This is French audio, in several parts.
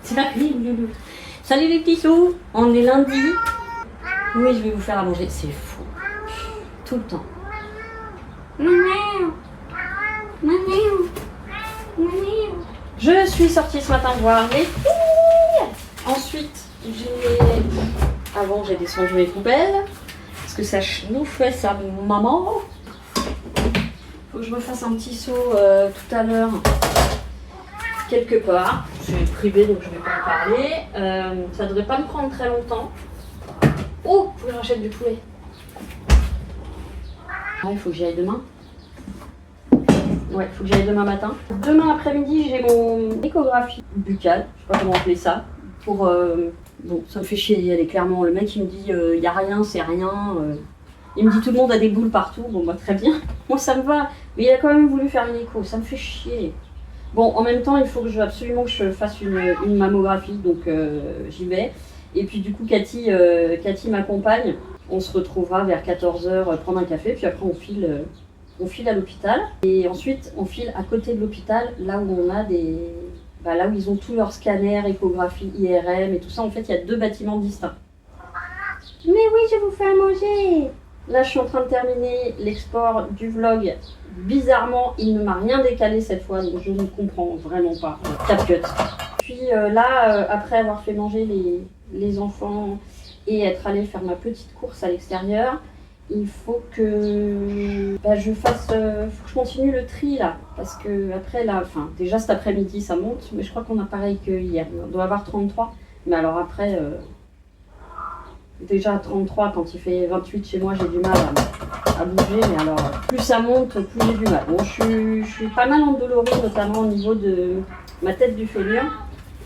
Salut Loulou. Salut les petits sous. On est lundi. Oui, je vais vous faire à manger. C'est fou. Tout le temps. Je suis sortie ce matin voir les filles. Ensuite, j'ai descendu mes poubelles. Parce que ça nous fait sa maman. Faut que je me fasse un petit saut tout à l'heure. Quelque part. C'est privé donc je vais pas en parler. Ça devrait pas me prendre très longtemps. Oh, faut que je rachète du poulet. Il faut que j'y aille demain. Ouais, il faut que j'y aille demain matin. Demain après-midi, j'ai mon échographie buccale, je sais pas comment appeler ça. Pour bon, ça me fait chier d'y aller clairement. Le mec il me dit y a rien, c'est rien. Il me dit tout le monde a des boules partout. Bon bah très bien, moi ça me va. Mais il a quand même voulu faire une écho, ça me fait chier. Bon, en même temps, il faut absolument que je fasse une mammographie, donc j'y vais. Et puis du coup, Cathy m'accompagne. On se retrouvera vers 14h prendre un café, puis après on file à l'hôpital. Et ensuite, on file à côté de l'hôpital, là où on a là où ils ont tous leurs scanners, échographie, IRM et tout ça. En fait, il y a 2 bâtiments distincts. Mais oui, je vous fais à manger. Là, je suis en train de terminer l'export du vlog. Bizarrement, il ne m'a rien décalé cette fois, donc je ne comprends vraiment pas. CapCut. Puis après avoir fait manger les enfants et être allée faire ma petite course à l'extérieur, il faut que je fasse, faut que je continue le tri là, parce que après là, déjà cet après-midi ça monte, mais je crois qu'on a pareil que hier. On doit avoir 33, mais alors après. Déjà à 33, quand il fait 28 chez moi, j'ai du mal à bouger, mais alors plus ça monte, plus j'ai du mal. Bon, je suis pas mal endolorie, notamment au niveau de ma tête du fémur.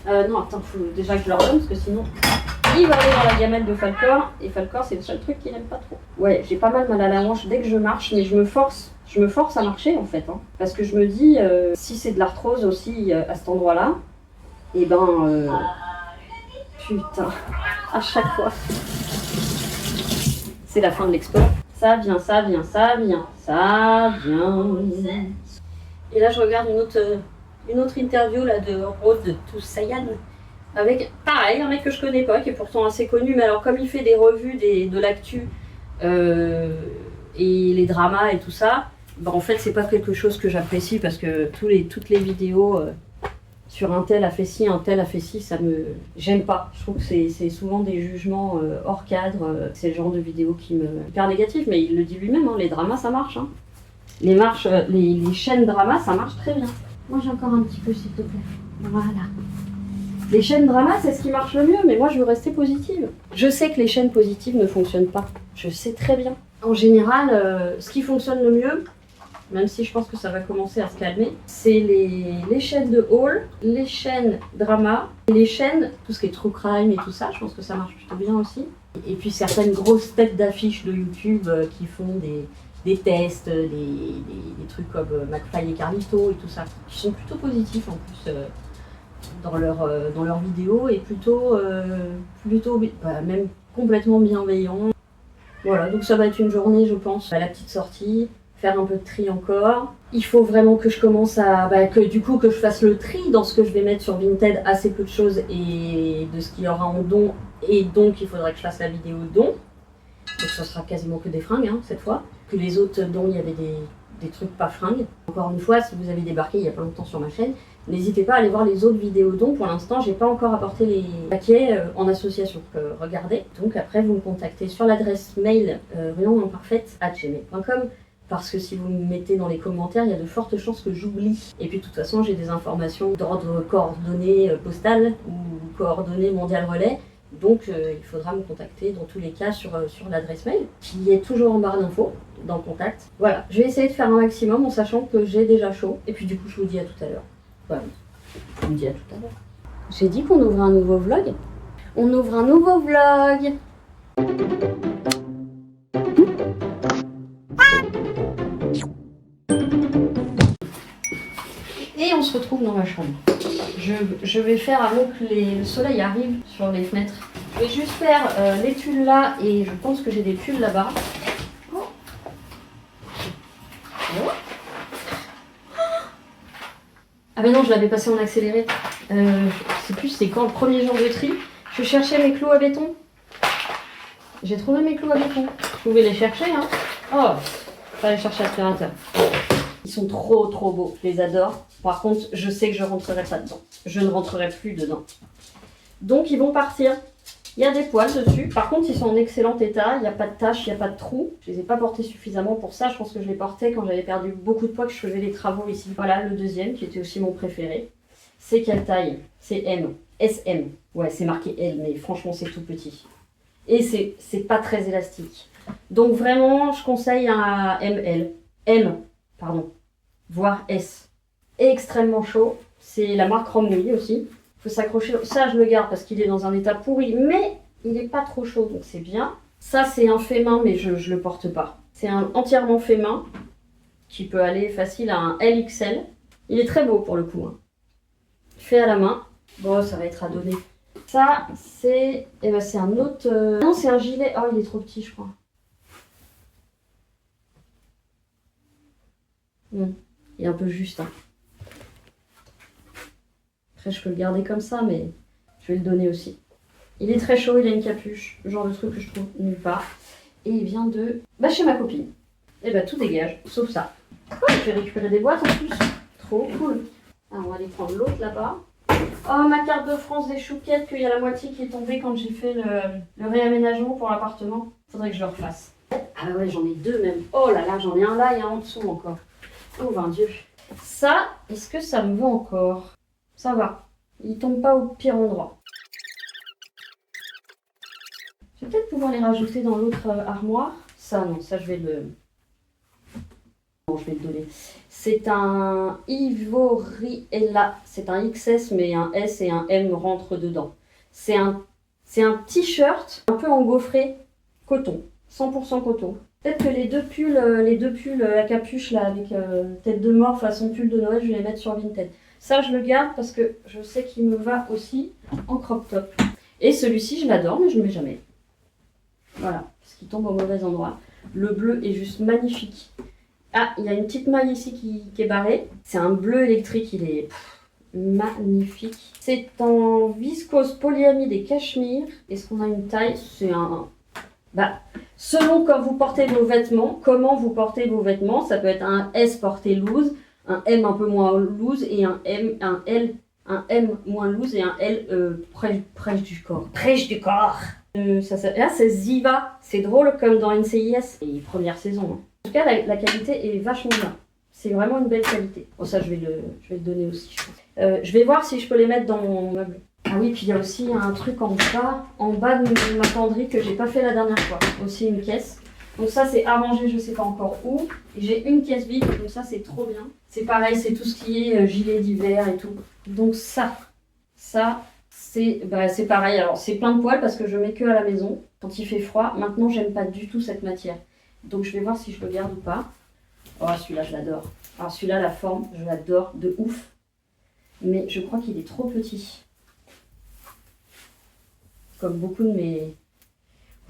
Non, attends, faut déjà que je leur donne, parce que sinon, il va aller dans la gamelle de Falcor, et Falcor, c'est le seul truc qu'il n'aime pas trop. Ouais, j'ai pas mal à la hanche dès que je marche, mais je me force à marcher en fait, hein, parce que je me dis, si c'est de l'arthrose aussi à cet endroit-là, et putain, à chaque fois. C'est la fin de l'export. Ça vient. Et là, je regarde une autre interview là, de Road to Sayan. Avec, pareil, un mec que je connais pas, qui est pourtant assez connu. Mais alors, comme il fait des revues de l'actu et les dramas et tout ça, en fait, c'est pas quelque chose que j'apprécie parce que toutes les vidéos... sur un tel a fait ci, j'aime pas. Je trouve que c'est souvent des jugements hors cadre. C'est le genre de vidéo qui me hyper négatif, mais il le dit lui-même, hein, les dramas ça marche. Hein. Les chaînes dramas ça marche très bien. Moi j'ai encore un petit peu s'il te plaît. Voilà. Les chaînes dramas c'est ce qui marche le mieux, mais moi je veux rester positive. Je sais que les chaînes positives ne fonctionnent pas. Je sais très bien. En général, ce qui fonctionne le mieux, même si je pense que ça va commencer à se calmer, c'est les chaînes de haul, les chaînes drama, les chaînes, tout ce qui est true crime et tout ça, je pense que ça marche plutôt bien aussi. Et puis certaines grosses têtes d'affiches de YouTube qui font des tests, des trucs comme McFly et Carlito et tout ça, qui sont plutôt positifs en plus dans leurs vidéos et plutôt même complètement bienveillants. Voilà, donc ça va être une journée, je pense, à la petite sortie. Faire un peu de tri encore. Il faut vraiment que je commence que je fasse le tri dans ce que je vais mettre sur Vinted, assez peu de choses et de ce qu'il y aura en don. Et donc il faudrait que je fasse la vidéo don. Donc ça sera quasiment que des fringues cette fois. Que les autres dons, il y avait des trucs pas fringues. Encore une fois, si vous avez débarqué il y a pas longtemps sur ma chaîne, n'hésitez pas à aller voir les autres vidéos dons. Pour l'instant, j'ai pas encore apporté les paquets en association. Regardez. Donc après, vous me contactez sur l'adresse mail rianimparfaite@gmail.com. Parce que si vous me mettez dans les commentaires, il y a de fortes chances que j'oublie. Et puis de toute façon, j'ai des informations d'ordre coordonnées postal ou coordonnées mondial relais. Donc il faudra me contacter dans tous les cas sur l'adresse mail, qui est toujours en barre d'infos, dans le contact. Voilà, je vais essayer de faire un maximum en sachant que j'ai déjà chaud. Et puis du coup, je vous dis à tout à l'heure. Voilà, je vous dis à tout à l'heure. J'ai dit qu'on ouvre un nouveau vlog. On ouvre un nouveau vlog. Et on se retrouve dans ma chambre. Je vais faire avant que le soleil arrive sur les fenêtres. Je vais juste faire l'étude là et je pense que j'ai des pulls là-bas. Ah mais non, je l'avais passé en accéléré. Je sais plus c'est quand le premier jour de tri. Je cherchais mes clous à béton. J'ai trouvé mes clous à béton. Je pouvais les chercher, hein. Oh, fallait chercher l'aspirateur. Ils sont trop beaux, je les adore. Par contre, je sais que je rentrerai pas dedans. Je ne rentrerai plus dedans. Donc ils vont partir. Il y a des poils dessus. Par contre, ils sont en excellent état. Il n'y a pas de taches, il n'y a pas de trous. Je les ai pas portés suffisamment pour ça. Je pense que je les portais quand j'avais perdu beaucoup de poids, que je faisais les travaux ici. Voilà, le deuxième, qui était aussi mon préféré. C'est quelle taille? C'est M. SM. Ouais, c'est marqué L, mais franchement, c'est tout petit. Et c'est pas très élastique. Donc vraiment, je conseille un ML. M, pardon. Voire S. Extrêmement chaud. C'est la marque Romney aussi. Faut s'accrocher. Ça, je le garde parce qu'il est dans un état pourri, mais il n'est pas trop chaud, donc c'est bien. Ça, c'est un fait main, mais je le porte pas. C'est un entièrement fait main qui peut aller facile à un LXL. Il est très beau pour le coup. Hein. Fait à la main. Bon, ça va être à donner. Ça, c'est c'est un autre... Non, c'est un gilet. Oh, il est trop petit, je crois. Il est un peu juste. Hein. Après, je peux le garder comme ça, mais je vais le donner aussi. Il est très chaud, il a une capuche. Le genre de truc que je trouve nulle part. Et il vient de... Bah, chez ma copine. Et bah, tout dégage, sauf ça. Oh, je vais récupérer des boîtes en plus. Trop cool. Ah, on va aller prendre l'autre là-bas. Oh, ma carte de France des chouquettes, qu'il y a la moitié qui est tombée quand j'ai fait le réaménagement pour l'appartement. Faudrait que je le refasse. Ah ouais, j'en ai deux même. Oh là là, j'en ai un là et un en dessous encore. Oh, ben Dieu. Ça, est-ce que ça me va encore? Ça va. Il tombe pas au pire endroit. Je vais peut-être pouvoir les rajouter dans l'autre armoire. Ça, non, ça je vais le... Non, je vais le donner. C'est un Ivoriella. C'est un XS, mais un S et un M rentrent dedans. C'est un t-shirt un peu engauffré coton. 100% coton. Peut-être que les deux pulls à capuche là, avec tête de mort façon pull de Noël, je vais les mettre sur Vinted. Ça, je le garde parce que je sais qu'il me va aussi en crop top. Et celui-ci, je l'adore, mais je ne le mets jamais. Voilà, parce qu'il tombe au mauvais endroit. Le bleu est juste magnifique. Ah, il y a une petite maille ici qui est barrée. C'est un bleu électrique, il est magnifique. C'est en viscose polyamide et cachemire. Est-ce qu'on a une taille? C'est un... Bah, selon quand vous portez vos vêtements, comment vous portez vos vêtements, ça peut être un S porté loose, un M un peu moins loose et un M moins loose et un L près du corps. Près du corps. Là, c'est Ziva. C'est drôle comme dans NCIS. Et première saison. Hein. En tout cas, la qualité est vachement bien. C'est vraiment une belle qualité. Bon, ça, je vais le donner aussi, je pense. Je vais voir si je peux les mettre dans mon meuble. Ah oui, puis il y a aussi un truc en bas de ma penderie que j'ai pas fait la dernière fois. Aussi une caisse. Donc ça, c'est arrangé, je sais pas encore où. Et j'ai une caisse vide, donc ça, c'est trop bien. C'est pareil, c'est tout ce qui est gilet d'hiver et tout. Donc ça, c'est pareil. Alors, c'est plein de poils parce que je mets que à la maison quand il fait froid. Maintenant, j'aime pas du tout cette matière. Donc, je vais voir si je le garde ou pas. Oh, celui-là, je l'adore. Alors, celui-là, la forme, je l'adore de ouf. Mais je crois qu'il est trop petit. Comme beaucoup de mes...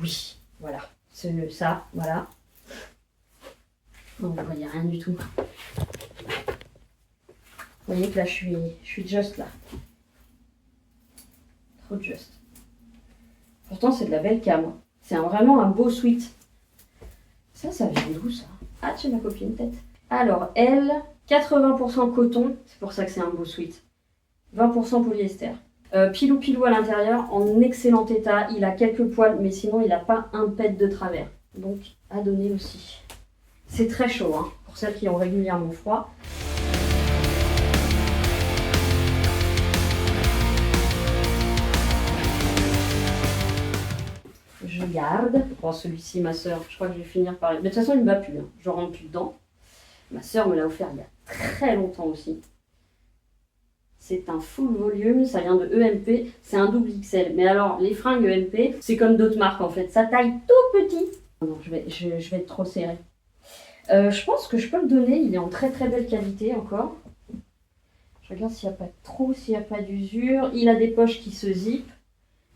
Oui, voilà. Ça, voilà. Non, vous voyez rien du tout. Vous voyez que là, je suis just là. Trop juste. Pourtant, c'est de la belle cam. C'est vraiment un beau sweat. Ça vient d'où, ça? Ah, chez ma copine, peut-être. Alors, elle, 80% coton. C'est pour ça que c'est un beau sweat. 20% polyester. Pilou à l'intérieur, en excellent état. Il a quelques poils, mais sinon, il n'a pas un pet de travers. Donc, à donner aussi. C'est très chaud, hein, pour celles qui ont régulièrement froid. Je garde. Bon, celui-ci, ma soeur, je crois que je vais finir par... Mais de toute façon, il ne me va plus. Hein. Je ne rentre plus dedans. Ma soeur me l'a offert il y a très longtemps aussi. C'est un full volume, ça vient de EMP. C'est un double XL. Mais alors, les fringues EMP, c'est comme d'autres marques en fait. Ça taille tout petit. Non, je vais être trop serré. Je pense que je peux le donner. Il est en très très belle qualité encore. Je regarde s'il n'y a pas de trou, s'il n'y a pas d'usure. Il a des poches qui se zippent.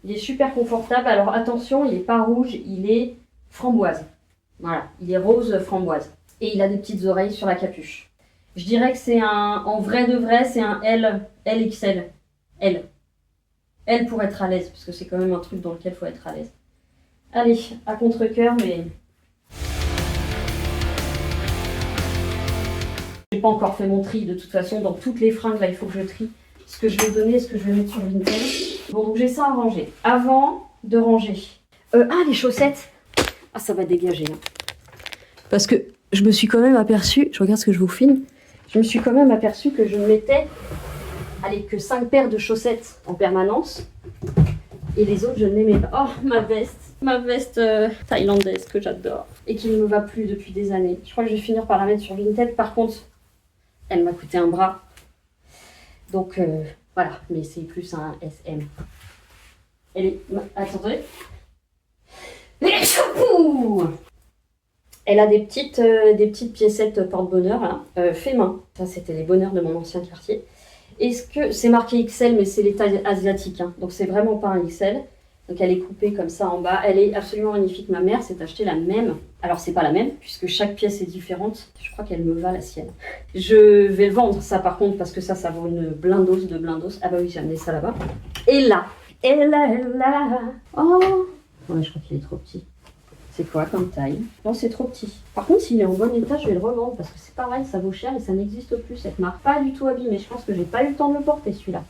Il est super confortable. Alors attention, il n'est pas rouge, il est framboise. Voilà, il est rose framboise. Et il a des petites oreilles sur la capuche. Je dirais que c'est un, en vrai de vrai, c'est un LXL. L pour être à l'aise, parce que c'est quand même un truc dans lequel il faut être à l'aise. Allez, à contre-cœur, mais... J'ai pas encore fait mon tri, de toute façon, dans toutes les fringues, là, il faut que je trie ce que je vais donner et ce que je vais mettre sur Vinted. Bon, donc j'ai ça à ranger. Avant de ranger... les chaussettes. Ah, ça va dégager. Hein. Parce que je me suis quand même aperçue, je regarde ce que je vous filme, je me suis quand même aperçue que je ne mettais, allez, que 5 paires de chaussettes en permanence. Et les autres, je ne les mets pas. Oh, ma veste thaïlandaise que j'adore. Et qui ne me va plus depuis des années. Je crois que je vais finir par la mettre sur Vinted. Par contre, elle m'a coûté un bras. Donc, voilà. Mais c'est plus un SM. Elle est... Attendez. Elle a des petites piécettes porte-bonheur, là, fait main. Ça, c'était les bonheurs de mon ancien quartier. Est-ce que c'est marqué XL, mais c'est les tailles asiatiques, hein, donc c'est vraiment pas un XL. Donc elle est coupée comme ça en bas. Elle est absolument magnifique. Ma mère s'est acheté la même. Alors c'est pas la même, puisque chaque pièce est différente. Je crois qu'elle me va la sienne. Je vais le vendre, ça par contre, parce que ça vaut une blindose de blindos. Ah bah oui, j'ai amené ça là-bas. Et là. Oh ouais, je crois qu'il est trop petit. C'est quoi comme taille? Non, c'est trop petit. Par contre, s'il est en bon état, je vais le revendre parce que c'est pareil, ça vaut cher et ça n'existe plus cette marque. Pas du tout abîmé, je pense que j'ai pas eu le temps de le porter celui-là.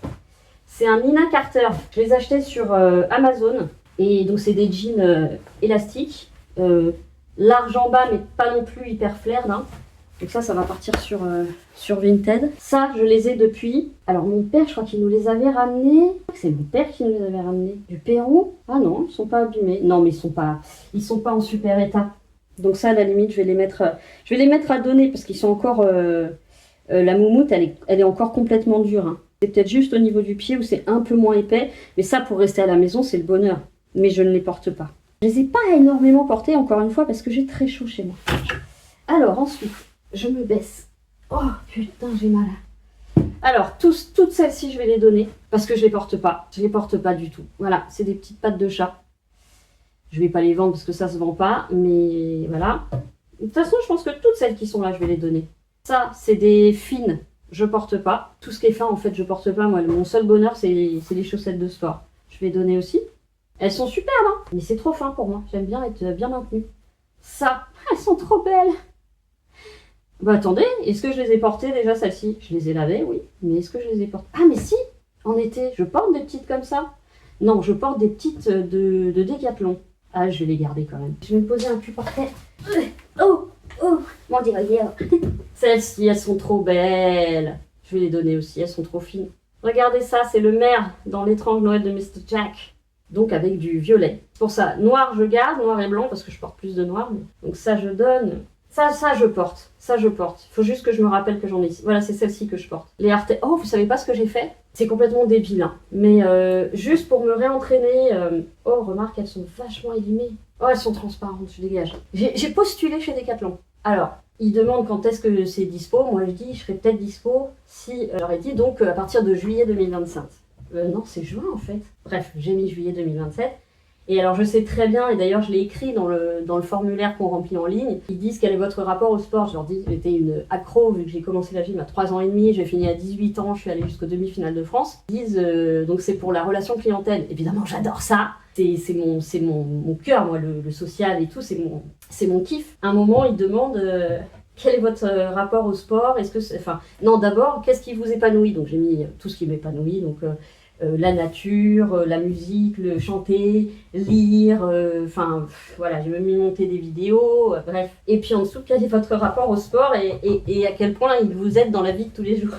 C'est un Nina Carter. Je les achetais sur Amazon et donc c'est des jeans élastiques, large en bas mais pas non plus hyper flair. Hein. Donc ça va partir sur Vinted. Ça, je les ai depuis. Alors mon père, je crois qu'il nous les avait ramenés. C'est mon père qui nous les avait ramenés. Du Pérou. Ah non, ils sont pas abîmés. Non, mais ils sont pas en super état. Donc ça, à la limite, je vais les mettre à donner parce qu'ils sont encore... la moumoute, elle est encore complètement dure. Hein. C'est peut-être juste au niveau du pied où c'est un peu moins épais. Mais ça, pour rester à la maison, c'est le bonheur. Mais je ne les porte pas. Je les ai pas énormément portés, encore une fois, parce que j'ai très chaud chez moi. Alors, ensuite... Je me baisse. Oh putain, j'ai mal. Alors, toutes celles-ci, je vais les donner parce que je les porte pas. Je les porte pas du tout. Voilà, c'est des petites pattes de chat. Je vais pas les vendre parce que ça se vend pas, mais voilà. De toute façon, je pense que toutes celles qui sont là, je vais les donner. Ça, c'est des fines. Je porte pas. Tout ce qui est fin, en fait, je porte pas. Moi, mon seul bonheur, c'est les chaussettes de sport. Je vais donner aussi. Elles sont superbes, hein, mais c'est trop fin pour moi. J'aime bien être bien maintenue. Ça, elles sont trop belles. Bah attendez, est-ce que je les ai portées déjà celles-ci? Je les ai lavées, oui. Mais est-ce que je les ai portées? Ah mais si, en été, je porte des petites comme ça. Non, je porte des petites de Décathlon. Ah, je vais les garder quand même. Je vais me poser un cul par terre. Oh, mon Dieu, celles-ci, elles sont trop belles. Je vais les donner aussi, elles sont trop fines. Regardez ça, c'est le maire dans l'étrange Noël de Mr. Jack. Donc avec du violet. C'est pour ça, noir je garde, noir et blanc, parce que je porte plus de noir. Donc ça je donne... Ça je porte. Ça, je porte. Il faut juste que je me rappelle que j'en ai ici. Voilà, c'est celle-ci que je porte. Les Arte... Oh, vous savez pas ce que j'ai fait? C'est complètement débile, hein. Mais juste pour me réentraîner... Oh, remarque, elles sont vachement élimées. Oh, elles sont transparentes, je dégage. J'ai postulé chez Decathlon. Alors, ils demandent quand est-ce que c'est dispo. Moi, je dis, je serai peut-être dispo si... J'aurais dit donc à partir de juillet 2025. Non, c'est juin, en fait. Bref, j'ai mis juillet 2027. Et alors je sais très bien, et d'ailleurs je l'ai écrit dans le formulaire qu'on remplit en ligne, ils disent quel est votre rapport au sport. Je leur dis, j'étais une accro vu que j'ai commencé la gym à 3 ans et demi, j'ai fini à 18 ans, je suis allée jusqu'aux demi-finales de France. Ils disent, donc c'est pour la relation clientèle. Évidemment j'adore ça, c'est mon cœur, moi, le social et tout, c'est mon kiff. À un moment ils demandent... quel est votre rapport au sport? Est-ce que non, d'abord, qu'est-ce qui vous épanouit? Donc j'ai mis tout ce qui m'épanouit, donc la nature, la musique, le chanter, lire, voilà, j'ai même mis monter des vidéos, bref. Et puis en dessous, quel est votre rapport au sport et à quel point il vous aide dans la vie de tous les jours?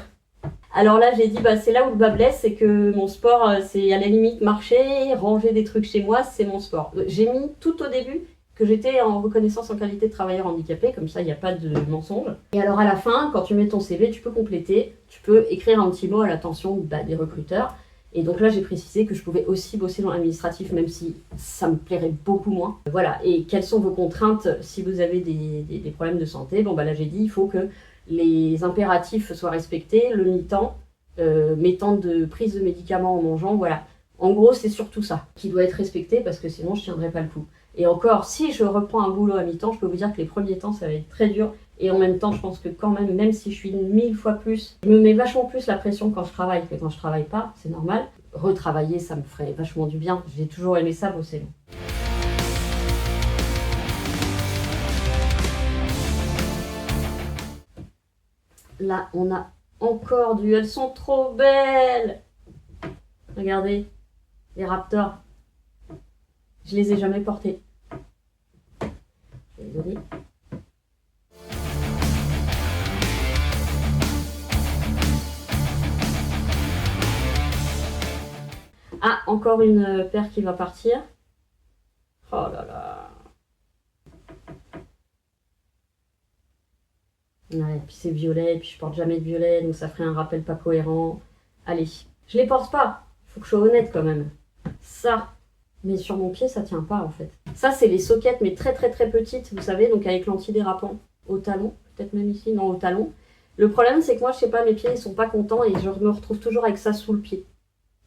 Alors là, j'ai dit, c'est là où le bas blesse, c'est que mon sport, c'est à la limite marcher, ranger des trucs chez moi, c'est mon sport. J'ai mis tout au début que j'étais en reconnaissance en qualité de travailleur handicapé, comme ça il n'y a pas de mensonge. Et alors à la fin, quand tu mets ton CV, tu peux compléter, tu peux écrire un petit mot à l'attention des recruteurs. Et donc là j'ai précisé que je pouvais aussi bosser dans l'administratif, même si ça me plairait beaucoup moins. Voilà, et quelles sont vos contraintes si vous avez des problèmes de santé? Bon là j'ai dit, il faut que les impératifs soient respectés, le mi-temps, mes temps de prise de médicaments en mangeant, voilà. En gros c'est surtout ça qui doit être respecté parce que sinon je tiendrai pas le coup. Et encore, si je reprends un boulot à mi-temps, je peux vous dire que les premiers temps, ça va être très dur Et en même temps, je pense que quand même, même si je suis 1000 fois plus, je me mets vachement plus la pression quand je travaille que quand je travaille pas, c'est normal. Retravailler, ça me ferait vachement du bien. J'ai toujours aimé ça, bosser. Là, on a encore du... Elles sont trop belles! Regardez, les Raptors. Je les ai jamais portées. Désolée. Ah, encore une paire qui va partir. Oh là là. Ouais, puis c'est violet, puis je porte jamais de violet, donc ça ferait un rappel pas cohérent. Allez, je les porte pas. Faut que je sois honnête quand même. Ça, mais sur mon pied, ça tient pas en fait. Ça, c'est les soquettes, mais très très très petites, vous savez, donc avec l'antidérapant au talon, peut-être même ici, non, au talon. Le problème, c'est que moi, je sais pas, mes pieds, ils sont pas contents et je me retrouve toujours avec ça sous le pied.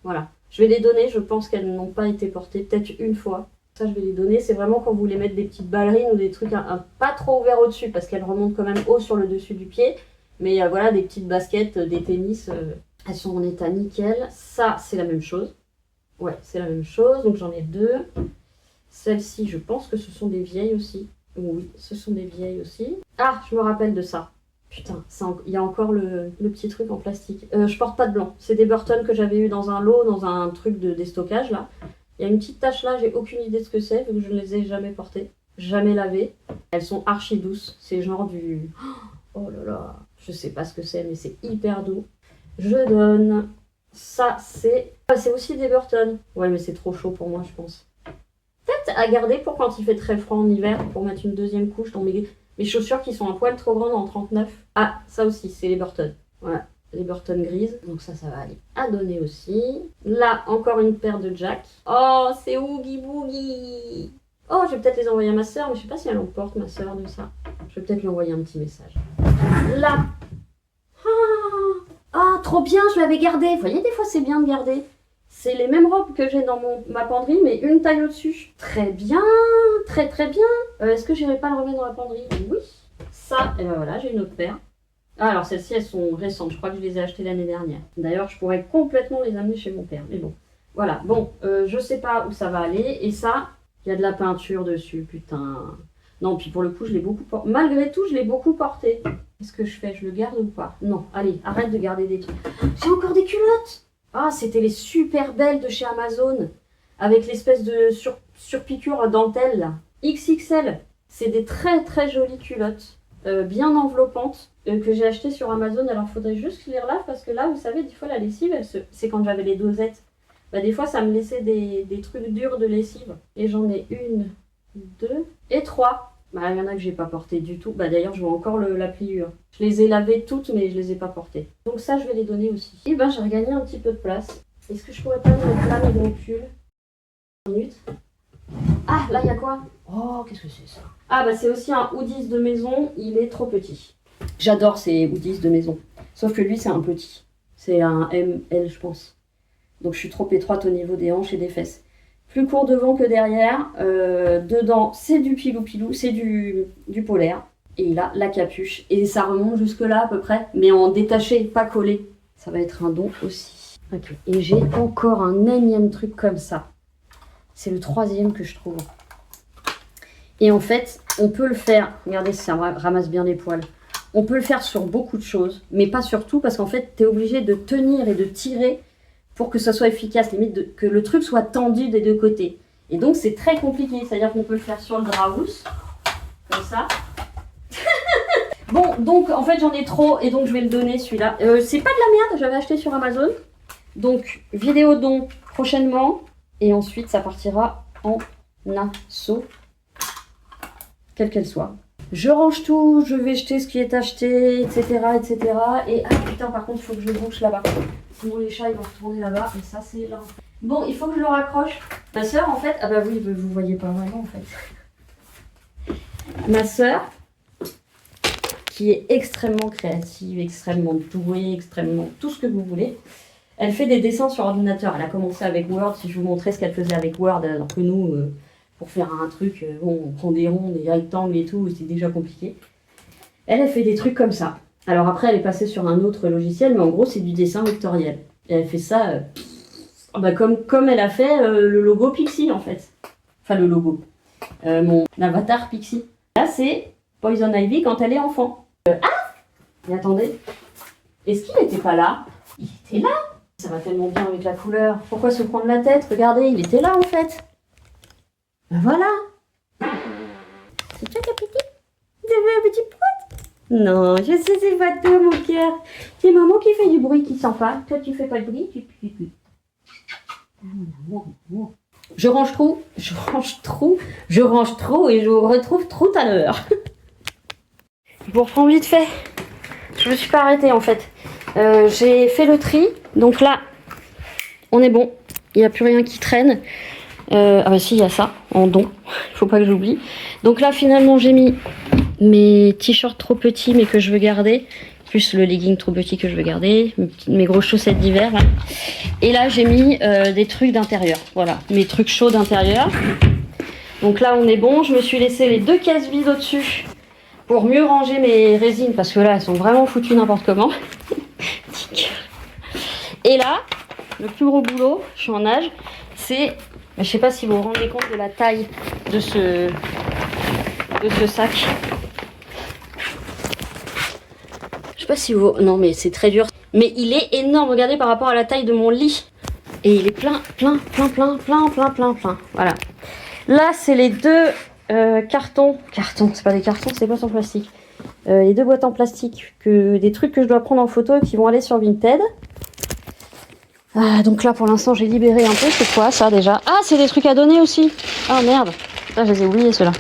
Voilà. Je vais les donner, je pense qu'elles n'ont pas été portées, peut-être une fois. Ça, je vais les donner. C'est vraiment quand vous voulez mettre des petites ballerines ou des trucs pas trop ouverts au-dessus, parce qu'elles remontent quand même haut sur le dessus du pied. Mais voilà, des petites baskets, des tennis, elles sont en état nickel. Ça, c'est la même chose. Ouais, c'est la même chose. Donc j'en ai deux. Celles-ci, je pense que ce sont des vieilles aussi. Oui, ce sont des vieilles aussi. Ah, je me rappelle de ça. Putain, il y a encore le petit truc en plastique. Je porte pas de blanc. C'est des Burton que j'avais eu dans un lot, dans un truc de déstockage là. Il y a une petite tache là, j'ai aucune idée de ce que c'est, vu que je ne les ai jamais portées, jamais lavées. Elles sont archi douces. C'est genre du... Oh là là, je sais pas ce que c'est, mais c'est hyper doux. Je donne... Ça, c'est... Ah, c'est aussi des Burton. Ouais, mais c'est trop chaud pour moi, je pense. Peut-être à garder pour quand il fait très froid en hiver, pour mettre une deuxième couche dans mes chaussures qui sont un poil trop grandes en 39. Ah, ça aussi, c'est les Burton. Voilà, les Burton grises. Donc ça va aller à donner aussi. Là, encore une paire de Jack. Oh, c'est Oogie Boogie. Oh, je vais peut-être les envoyer à ma soeur, mais je sais pas si elle en porte, ma soeur, de ça. Je vais peut-être lui envoyer un petit message. Là. Ah, trop bien, je l'avais gardé. Vous voyez, des fois, c'est bien de garder. C'est les mêmes robes que j'ai dans ma penderie, mais une taille au-dessus. Très bien, très très bien. Est-ce que j'irai pas le remettre dans la penderie? Oui. Ça, et ben voilà, j'ai une autre paire. Ah, alors celles-ci, elles sont récentes. Je crois que je les ai achetées l'année dernière. D'ailleurs, je pourrais complètement les amener chez mon père. Mais bon, voilà. Bon, je sais pas où ça va aller. Et ça, il y a de la peinture dessus, putain. Non, puis pour le coup, je l'ai beaucoup porté. Malgré tout, je l'ai beaucoup porté. Qu'est-ce que je fais? Je le garde ou pas? Non, allez, arrête de garder des trucs. J'ai encore des culottes. Ah, c'était les super belles de chez Amazon, avec l'espèce de surpiqûre dentelle là. XXL. C'est des très très jolies culottes, bien enveloppantes, que j'ai achetées sur Amazon. Alors, il faudrait juste que je les relave parce que là, vous savez, des fois la lessive, c'est quand j'avais les dosettes. Bah, des fois, ça me laissait des trucs durs de lessive. Et j'en ai une, deux et trois. Bah, il y en a que j'ai pas porté du tout. Bah, d'ailleurs, je vois encore la pliure. Je les ai lavées toutes, mais je les ai pas portées. Donc ça, je vais les donner aussi. Et ben, j'ai regagné un petit peu de place. Est-ce que je pourrais pas mettre là mes gros pulls? Ah, là, il y a quoi? Oh, qu'est-ce que c'est ça? Ah, bah, c'est aussi un hoodies de maison. Il est trop petit. J'adore ces hoodies de maison. Sauf que lui, c'est un petit. C'est un ML, je pense. Donc, je suis trop étroite au niveau des hanches et des fesses. Plus court devant que derrière. Dedans, c'est du pilou-pilou, c'est du polaire. Et il a la capuche. Et ça remonte jusque là à peu près. Mais en détaché, pas collé. Ça va être un don aussi. Okay. Et j'ai encore un énième truc comme ça. C'est le troisième que je trouve. Et en fait, on peut le faire. Regardez, ça ramasse bien les poils. On peut le faire sur beaucoup de choses. Mais pas sur tout. Parce qu'en fait, tu es obligé de tenir et de tirer pour que ça soit efficace, limite que le truc soit tendu des deux côtés. Et donc c'est très compliqué, c'est-à-dire qu'on peut le faire sur le draus, comme ça. Bon, donc en fait j'en ai trop et donc je vais le donner celui-là. C'est pas de la merde, j'avais acheté sur Amazon. Donc vidéo don prochainement et ensuite ça partira en asso, quelle qu'elle soit. Je range tout, je vais jeter ce qui est acheté, etc. etc. Et ah putain, par contre il faut que je le bouche là-bas. Sinon les chats ils vont retourner là-bas et ça c'est là. Bon, il faut que je le raccroche. Ma soeur en fait, ah bah oui, vous voyez pas vraiment en fait. Ma soeur, qui est extrêmement créative, extrêmement douée, extrêmement tout ce que vous voulez, elle fait des dessins sur ordinateur. Elle a commencé avec Word, si je vous montrais ce qu'elle faisait avec Word, alors que nous, pour faire un truc, bon, on prend des ronds, des rectangles et tout, c'est déjà compliqué. Elle fait des trucs comme ça. Alors après, elle est passée sur un autre logiciel, mais en gros, c'est du dessin vectoriel. Et elle fait ça comme elle a fait le logo Pixie, en fait. Enfin, le logo. Mon avatar Pixie. Là, c'est Poison Ivy quand elle est enfant. Mais attendez. Est-ce qu'il n'était pas là? Il était là. Ça va tellement bien avec la couleur. Pourquoi se prendre la tête? Regardez, il était là, en fait. Ben voilà. C'est toi, ta petite? Vous avez un petit pote? Non, je sais, c'est pas toi, mon cœur. C'est maman qui fait du bruit qui sent pas. Toi, tu fais pas de bruit, tu. Ah, mon amour. Je range trop et je vous retrouve trop à l'heure. Je vous reprends vite fait. Je me suis pas arrêtée en fait. J'ai fait le tri, donc là, on est bon. Il n'y a plus rien qui traîne. Ah bah si, il y a ça, en don. Il faut pas que j'oublie. Donc là, finalement, j'ai mis mes t-shirts trop petits mais que je veux garder. Plus le legging trop petit que je veux garder. Mes grosses chaussettes d'hiver. Là. Et là, j'ai mis des trucs d'intérieur. Voilà, mes trucs chauds d'intérieur. Donc là, on est bon. Je me suis laissé les 2 caisses vides au-dessus pour mieux ranger mes résines. Parce que là, elles sont vraiment foutues n'importe comment. Et là, le plus gros boulot, je suis en âge, c'est... Je sais pas si vous vous rendez compte de la taille de ce sac. Je sais pas si vous... Non, mais c'est très dur. Mais il est énorme, regardez, par rapport à la taille de mon lit. Et il est plein. Voilà. Là, c'est les 2 cartons. Cartons, c'est pas des cartons, c'est des boîtes en plastique. Les 2 boîtes en plastique, des trucs que je dois prendre en photo et qui vont aller sur Vinted. Donc là, pour l'instant, j'ai libéré un peu. C'est quoi, ça, déjà? Ah, c'est des trucs à donner aussi. Ah, merde. Là, je les ai oubliés, ceux-là.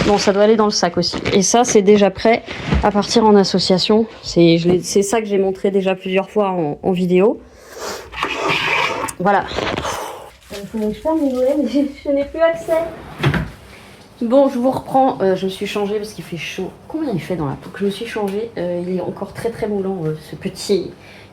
Bon, ça doit aller dans le sac aussi. Et ça, c'est déjà prêt à partir en association. C'est ça que j'ai montré déjà plusieurs fois en vidéo. Voilà. Il faut que je ferme les volets, mais je n'ai plus accès. Bon, je vous reprends. Je me suis changée parce qu'il fait chaud. Combien il fait dans la peau que je me suis changée? Il est encore très très moulant,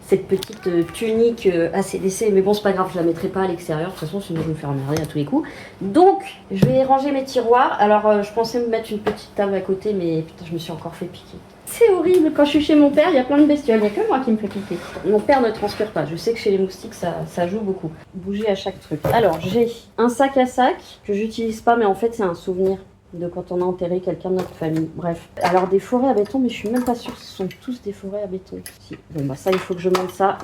cette petite tunique ACDC. Mais bon, c'est pas grave, je la mettrai pas à l'extérieur. De toute façon, sinon je vais me faire emmerder à tous les coups. Donc, je vais ranger mes tiroirs. Alors, je pensais me mettre une petite table à côté, mais putain, je me suis encore fait piquer. C'est horrible, quand je suis chez mon père, il y a plein de bestioles. Il n'y a que moi qui me fait piquer. Mon père ne transpire pas. Je sais que chez les moustiques, ça joue beaucoup. Bouger à chaque truc. Alors, j'ai un sac à sac que j'utilise pas, mais en fait, c'est un souvenir de quand on a enterré quelqu'un de notre famille. Bref. Alors, des forêts à béton, mais je suis même pas sûre que ce sont tous des forêts à béton. Si. Bon, bah ça, il faut que je mette ça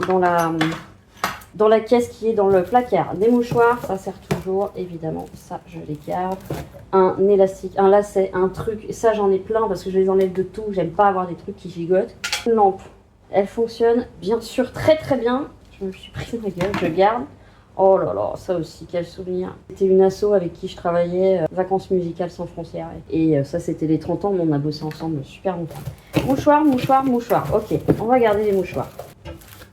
dans la caisse qui est dans le placard. Des mouchoirs, ça sert toujours, évidemment. Ça, je les garde. Un élastique, un lacet, un truc. Et ça, j'en ai plein parce que je les enlève de tout. J'aime pas avoir des trucs qui gigotent. Une lampe. Elle fonctionne, bien sûr, très très bien. Je me suis pris la gueule, je garde. Oh là là, ça aussi, quel souvenir. C'était une asso avec qui je travaillais, Vacances musicales sans frontières. Et ça, c'était les 30 ans, mais on a bossé ensemble super longtemps. Mouchoir, mouchoir, mouchoir. Ok, on va garder les mouchoirs.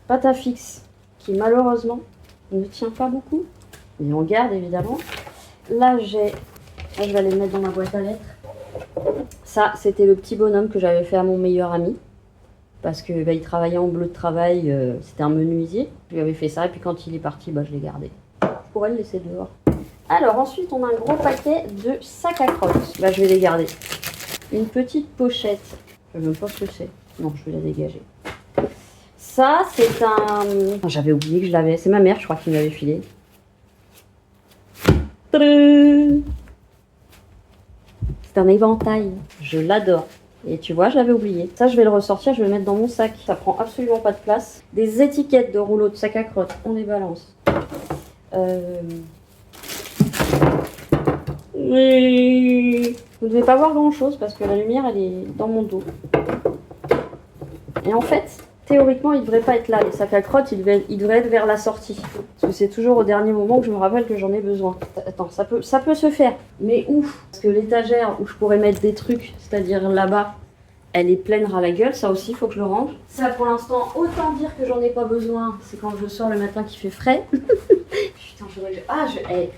Pâte à fixe, qui malheureusement ne tient pas beaucoup. Mais on garde évidemment. Là, je vais aller le mettre dans ma boîte à lettres. Ça, c'était le petit bonhomme que j'avais fait à mon meilleur ami. Parce que il travaillait en bleu de travail, c'était un menuisier. Je lui avais fait ça et puis quand il est parti, je l'ai gardé. Je pourrais le laisser dehors. Alors ensuite, on a un gros paquet de sacs à crottes. Là, je vais les garder. Une petite pochette. Je ne sais même pas ce que c'est. Non, je vais la dégager. Ça, c'est un... J'avais oublié que je l'avais. C'est ma mère, je crois, qui me l'avait filé. C'est un éventail. Je l'adore. Et tu vois, je l'avais oublié. Ça, je vais le ressortir, je vais le mettre dans mon sac. Ça prend absolument pas de place. Des étiquettes de rouleaux de sac à crottes, on les balance. Oui. Vous ne devez pas voir grand chose parce que la lumière, elle est dans mon dos. Et en fait, théoriquement, il ne devrait pas être là. Les sacs à crottes, ils devraient être vers la sortie. Parce que c'est toujours au dernier moment que je me rappelle que j'en ai besoin. Attends, ça peut se faire. Mais où? Parce que l'étagère où je pourrais mettre des trucs, c'est-à-dire là-bas, elle est pleine ras la gueule. Ça aussi, il faut que je le range. Ça, pour l'instant, autant dire que j'en ai pas besoin. C'est quand je sors le matin qu'il fait frais. Putain,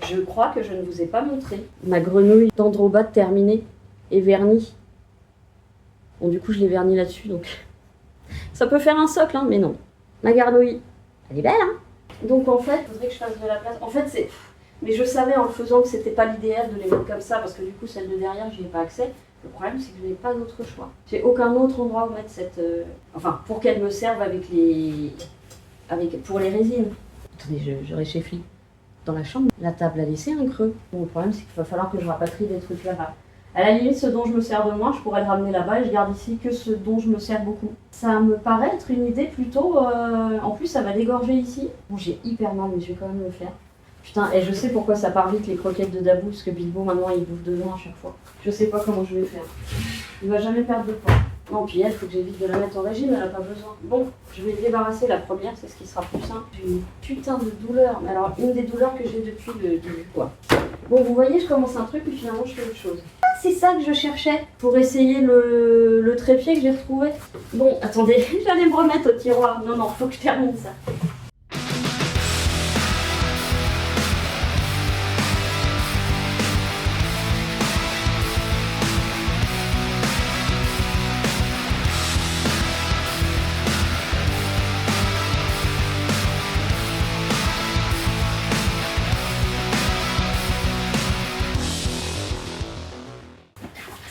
je crois que je ne vous ai pas montré. Ma grenouille d'Androbat terminée et vernie. Bon, du coup, je l'ai vernie là-dessus, donc... Ça peut faire un socle, hein, mais non. Ma garnouille, elle est belle, hein. Donc en fait, il faudrait que je fasse de la place. En fait, mais je savais en le faisant que c'était pas l'idéal de les mettre comme ça, parce que du coup, celle de derrière, j'y ai pas accès. Le problème, c'est que je n'ai pas d'autre choix. J'ai aucun autre endroit où mettre cette... Enfin, pour qu'elle me serve avec les... pour les résines. Attendez, je réfléchis. Dans la chambre, la table a laissé un creux. Bon, le problème, c'est qu'il va falloir que je rapatrie des trucs là-bas. À la limite, ce dont je me sers de moins, je pourrais le ramener là-bas et je garde ici que ce dont je me sers beaucoup. Ça me paraît être une idée plutôt... En plus, ça va dégorger ici. Bon, j'ai hyper mal, mais je vais quand même le faire. Putain, et je sais pourquoi ça part vite les croquettes de Dabou, parce que Bilbo, maintenant, il bouffe dedans à chaque fois. Je sais pas comment je vais faire. Il va jamais perdre de poids. Non, puis elle, faut que j'évite de la mettre en régime, elle a pas besoin. Bon, je vais débarrasser la première, c'est ce qui sera plus simple. J'ai une putain de douleur, mais alors une des douleurs que j'ai depuis le début, quoi. Bon, vous voyez, je commence un truc, puis finalement, je fais autre chose. Ah, c'est ça que je cherchais pour essayer le trépied que j'ai retrouvé. Bon, attendez, j'allais me remettre au tiroir. Non, faut que je termine ça.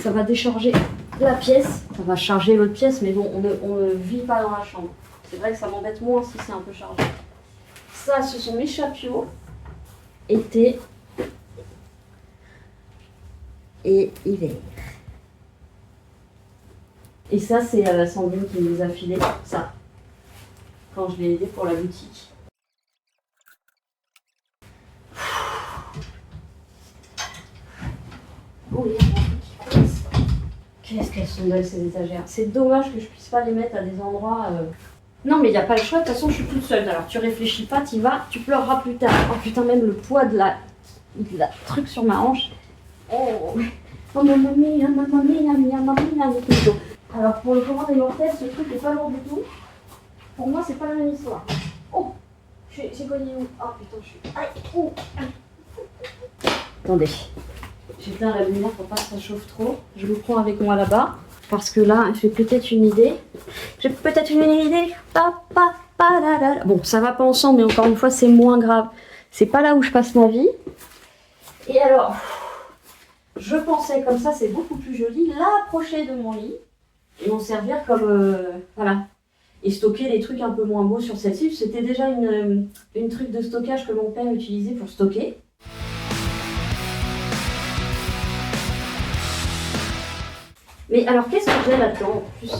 Ça va décharger la pièce, ça va charger l'autre pièce, mais bon, on ne vit pas dans la chambre. C'est vrai que ça m'embête moins si c'est un peu chargé. Ça, ce sont mes chapiots, été et hiver. Et ça, c'est Sandrine qui nous a filé ça, quand je l'ai aidé pour la boutique. Oh, qu'est-ce qu'elles sont belles ces étagères. C'est dommage que je puisse pas les mettre à des endroits... Non mais il n'y a pas le choix, de toute façon je suis toute seule. Alors tu réfléchis pas, t'y vas, tu pleureras plus tard. Oh putain, même le poids de la truc sur ma hanche. Oh mamma mia, mamma mia, mamma mia, mia. Alors pour le commun des mortels, ce truc est pas lourd du tout. Pour moi c'est pas la même histoire. Oh, j'ai cogné où? Oh putain, je suis... Aïe, oh. Attendez. J'éteins la lumière pour pas que ça chauffe trop. Je le prends avec moi là-bas. Parce que là, j'ai peut-être une idée. Bon, ça va pas ensemble, mais encore une fois, c'est moins grave. C'est pas là où je passe ma vie. Et alors, je pensais comme ça, c'est beaucoup plus joli, l'approcher de mon lit. Et m'en servir comme... voilà. Et stocker des trucs un peu moins beaux sur celle-ci. C'était déjà une truc de stockage que mon père utilisait pour stocker. Mais alors, qu'est-ce que j'ai là-dedans en plus?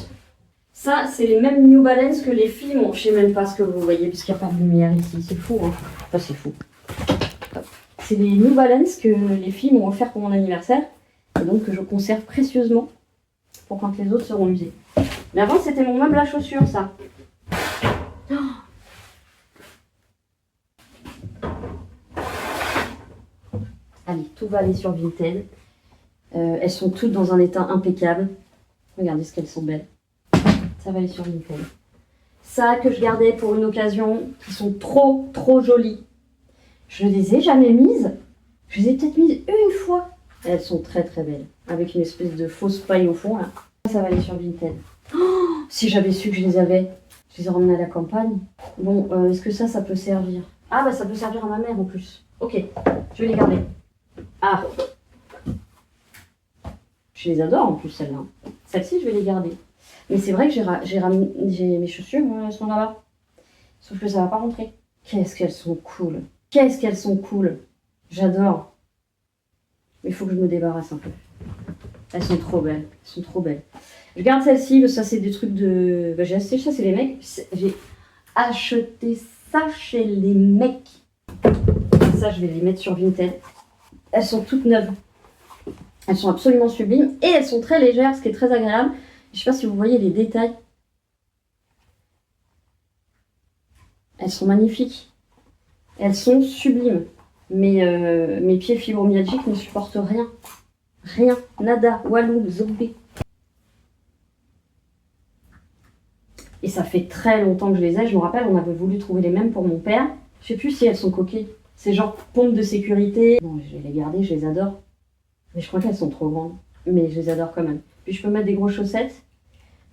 Ça, c'est les mêmes New Balance que les filles. Bon, je sais même pas ce que vous voyez, parce qu'il n'y a pas de lumière ici. C'est fou, hein. Enfin, c'est fou. C'est les New Balance que les filles m'ont offert pour mon anniversaire. Et donc, que je conserve précieusement pour quand les autres seront usés. Mais avant, c'était mon meuble à chaussures, ça. Oh. Allez, tout va aller sur Vinted. Elles sont toutes dans un état impeccable. Regardez ce qu'elles sont belles. Ça va aller sur Vinted. Ça que je gardais pour une occasion, qui sont trop jolies. Je les ai jamais mises. Je les ai peut-être mises une fois. Elles sont très belles. Avec une espèce de fausse paille au fond là. Ça va aller sur Vinted. Oh, si j'avais su que je les avais, je les ai ramenées à la campagne. Bon, est-ce que ça peut servir? Ah bah ça peut servir à ma mère en plus. Ok, je vais les garder. Ah, je les adore en plus celles-là. Celles-ci, je vais les garder. Mais c'est vrai que j'ai mes chaussures, elles sont là-bas. Sauf que ça va pas rentrer. Qu'est-ce qu'elles sont cool. Qu'est-ce qu'elles sont cool. J'adore. Mais il faut que je me débarrasse un peu. Elles sont trop belles. Elles sont trop belles. Je garde celle-ci, parce que ça c'est des trucs de... Bah, j'ai acheté ça, c'est les mecs. J'ai acheté ça chez les mecs. Ça, je vais les mettre sur Vinted. Elles sont toutes neuves. Elles sont absolument sublimes et elles sont très légères, ce qui est très agréable. Je ne sais pas si vous voyez les détails. Elles sont magnifiques. Elles sont sublimes. Mais mes pieds fibromyalgiques ne supportent rien. Rien. Nada. Walou. Zombie. Et ça fait très longtemps que je les ai. Je me rappelle, on avait voulu trouver les mêmes pour mon père. Je sais plus si elles sont coquées. C'est genre pompe de sécurité. Bon, je vais les garder, je les adore. Mais je crois qu'elles sont trop grandes. Mais je les adore quand même. Puis je peux mettre des grosses chaussettes.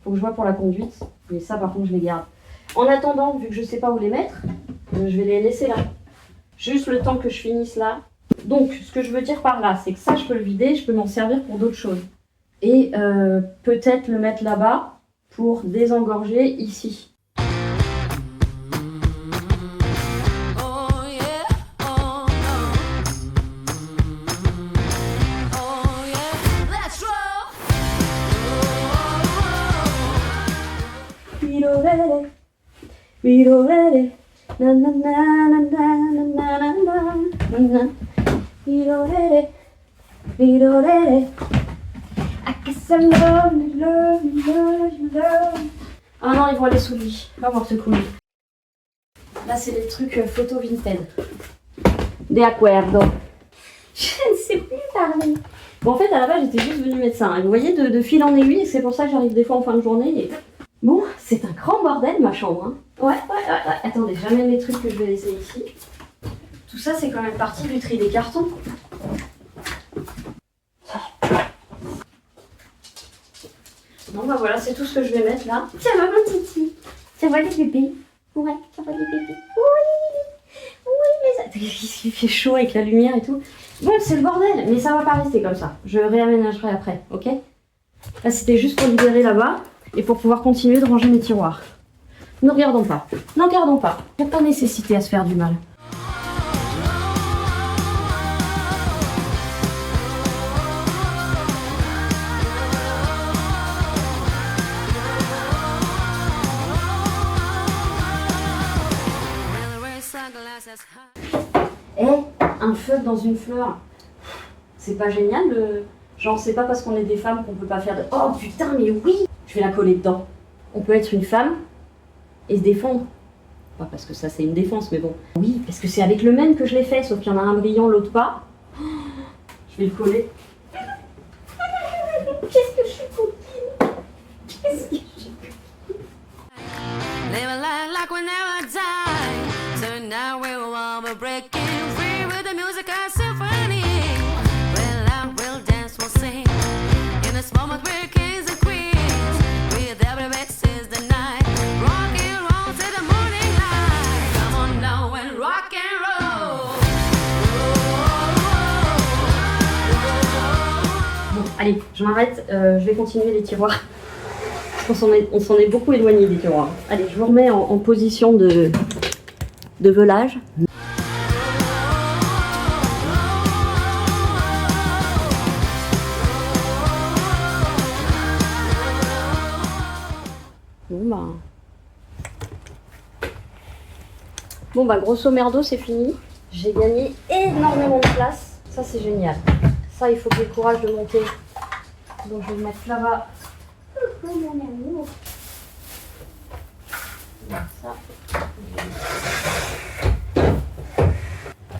Faut que je vois pour la conduite. Mais ça, par contre, je les garde. En attendant, vu que je sais pas où les mettre, je vais les laisser là. Juste le temps que je finisse là. Donc, ce que je veux dire par là, c'est que ça, je peux le vider. Je peux m'en servir pour d'autres choses. Et peut-être le mettre là-bas pour désengorger ici. Na na na na na na na na na. Virorere, virorere. I guess I love you, love you, love you, love you. Ah non, ils vont aller sous le lit. N'importe quoi. Là, c'est les trucs photo vintage. De acuerdo. Je ne sais plus parler. Bon, en fait, à la base, j'étais juste venue mettre ça. Hein. Vous voyez, de fil en aiguille, c'est pour ça que j'arrive des fois en fin de journée. Et... Bon, c'est un grand bordel, ma chambre. Hein. Ouais. Attendez, j'amène les trucs que je vais laisser ici. Tout ça, c'est quand même partie du tri des cartons. Bon, bah voilà, c'est tout ce que je vais mettre là. Ça va, mon titi? Ça va, les bébés? Ouais, ça va, les bébés? Oui, mais ça... Il fait chaud avec la lumière et tout. Bon, c'est le bordel, mais ça va pas rester comme ça. Je réaménagerai après, ok? Là, c'était juste pour libérer là-bas et pour pouvoir continuer de ranger mes tiroirs. Ne regardons pas. N'en gardons pas. Il n'y a pas nécessité à se faire du mal. Un feu dans une fleur, c'est pas génial genre c'est pas parce qu'on est des femmes qu'on peut pas faire de... Oh putain mais oui. Je vais la coller dedans. On peut être une femme et se défendre. Pas parce que ça c'est une défense mais bon. Oui parce que c'est avec le même que je l'ai fait sauf qu'il y en a un brillant l'autre pas. Je vais le coller. Qu'est-ce que je suis coquine. Qu'est-ce que je suis coquine. Music a symphony. We'll laugh, we'll dance, we'll sing. In this moment we're kings and queens. With every mix is the night. Rock and roll to the morning light. Come on now and rock and roll. Bon, allez, je m'arrête. Je vais continuer les tiroirs. On s'en est beaucoup éloigné des tiroirs. Allez, je vous remets en position de velage. Bon bah grosso merdo c'est fini. J'ai gagné énormément de place. Ça c'est génial. Ça il faut que j'ai le courage de monter. Donc je vais le mettre là-bas. Mon amour. Ça.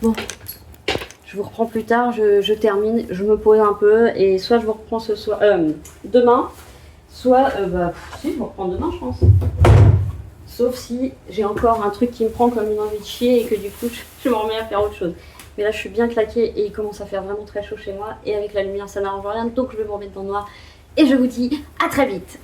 Bon. Je vous reprends plus tard. Je termine. Je me pose un peu. Et soit je vous reprends ce soir. Demain. Soit si je vous reprends demain je pense. Sauf si j'ai encore un truc qui me prend comme une envie de chier et que du coup je me remets à faire autre chose. Mais là je suis bien claquée et il commence à faire vraiment très chaud chez moi. Et avec la lumière ça n'arrange rien, donc je vais me remettre dans le noir. Et je vous dis à très vite.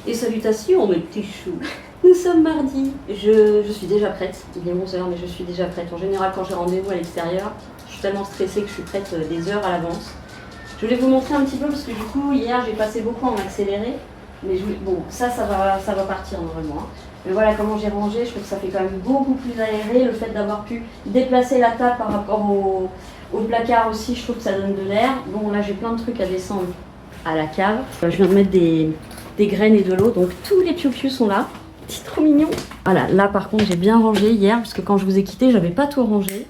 Et salutations mes petits choux. Nous sommes mardi, je suis déjà prête, il est 11h mais je suis déjà prête. En général quand j'ai rendez-vous à l'extérieur, je suis tellement stressée que je suis prête des heures à l'avance. Je voulais vous montrer un petit peu parce que du coup hier j'ai passé beaucoup en accéléré. Mais bon ça va partir normalement. Hein. Mais voilà comment j'ai rangé, je trouve que ça fait quand même beaucoup plus aéré. Le fait d'avoir pu déplacer la table par rapport au placard aussi, je trouve que ça donne de l'air. Bon là j'ai plein de trucs à descendre à la cave. Je viens de mettre des graines et de l'eau, donc tous les piou-piou sont là. C'est trop mignon. Voilà, là par contre j'ai bien rangé hier parce que quand je vous ai quitté j'avais pas tout rangé.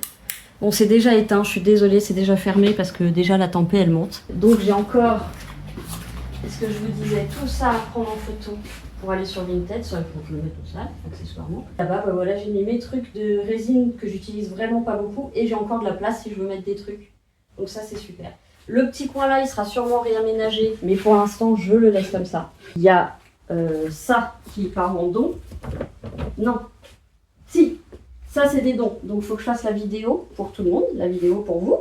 Bon c'est déjà éteint, je suis désolée, c'est déjà fermé parce que déjà la tempête elle monte. Donc j'ai encore, est-ce que je vous disais, tout ça à prendre en photo pour aller sur Vinted, sur le je le mets tout ça accessoirement. Là-bas bah voilà j'ai mis mes trucs de résine que j'utilise vraiment pas beaucoup et j'ai encore de la place si je veux mettre des trucs. Donc ça c'est super. Le petit coin là il sera sûrement réaménagé mais pour l'instant je le laisse comme ça. Il y a ça qui part en don. Non. Si. Ça c'est des dons. Donc il faut que je fasse la vidéo pour tout le monde. La vidéo pour vous.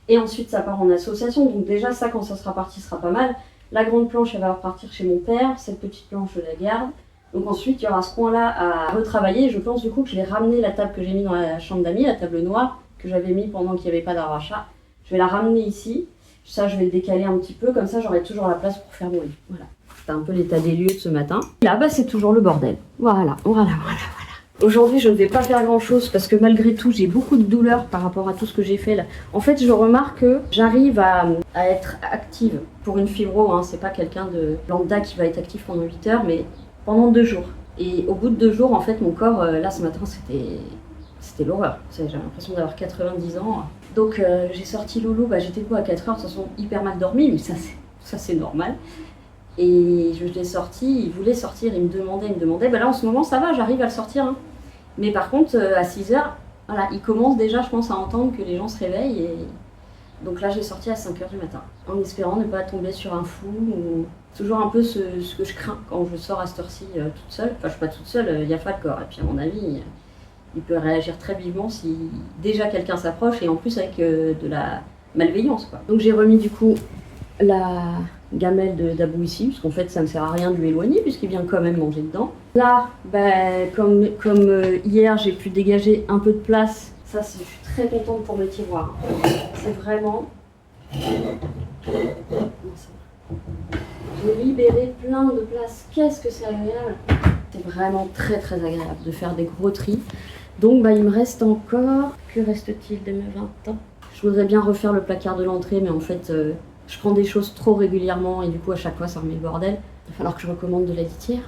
Et ensuite ça part en association. Donc déjà ça quand ça sera parti sera pas mal. La grande planche elle va repartir chez mon père. Cette petite planche je la garde. Donc ensuite, il y aura ce coin-là à retravailler. Je pense du coup que je vais ramener la table que j'ai mis dans la chambre d'amis, la table noire que j'avais mis pendant qu'il n'y avait pas d'arbre à chat. Je vais la ramener ici. Ça, je vais le décaler un petit peu, comme ça j'aurai toujours la place pour faire mon lit. Voilà. C'est un peu l'état des lieux de ce matin. Là, bah, c'est toujours le bordel. Voilà. Aujourd'hui, je ne vais pas faire grand-chose parce que malgré tout, j'ai beaucoup de douleurs par rapport à tout ce que j'ai fait là. En fait, je remarque que j'arrive à être active pour une fibro. Hein. C'est pas quelqu'un de lambda qui va être actif pendant 8 heures, mais pendant 2 jours. Et au bout de 2 jours, en fait, mon corps, là, ce matin, c'était l'horreur. J'avais l'impression d'avoir 90 ans. Donc, j'ai sorti Loulou. Bah, j'étais quoi à 4 heures, de toute façon, hyper mal dormi, mais ça, c'est normal. Et je l'ai sorti, il voulait sortir, il me demandait. Bah là en ce moment ça va, j'arrive à le sortir. Hein. Mais par contre à 6h, voilà, il commence déjà je pense à entendre que les gens se réveillent. Et... Donc là j'ai sorti à 5h du matin, en espérant ne pas tomber sur un fou. Ou... Toujours un peu ce que je crains quand je sors à cette heure-ci toute seule. Enfin je suis pas toute seule, il y a pas de corps. Et puis à mon avis, il peut réagir très vivement si déjà quelqu'un s'approche et en plus avec de la malveillance, quoi. Donc j'ai remis du coup la gamelle d'Abou ici, parce qu'en fait ça ne sert à rien de lui éloigner puisqu'il vient quand même manger dedans. Là, comme hier j'ai pu dégager un peu de place, ça je suis très contente pour mes tiroirs. C'est vraiment... J'ai libéré plein de place, qu'est-ce que c'est agréable. C'est vraiment très très agréable de faire des gros tris. Donc il me reste encore, que reste-t-il de mes 20 ans? Je voudrais bien refaire le placard de l'entrée, mais en fait je prends des choses trop régulièrement et du coup à chaque fois ça remet le bordel. Il va falloir que je recommande de la litière.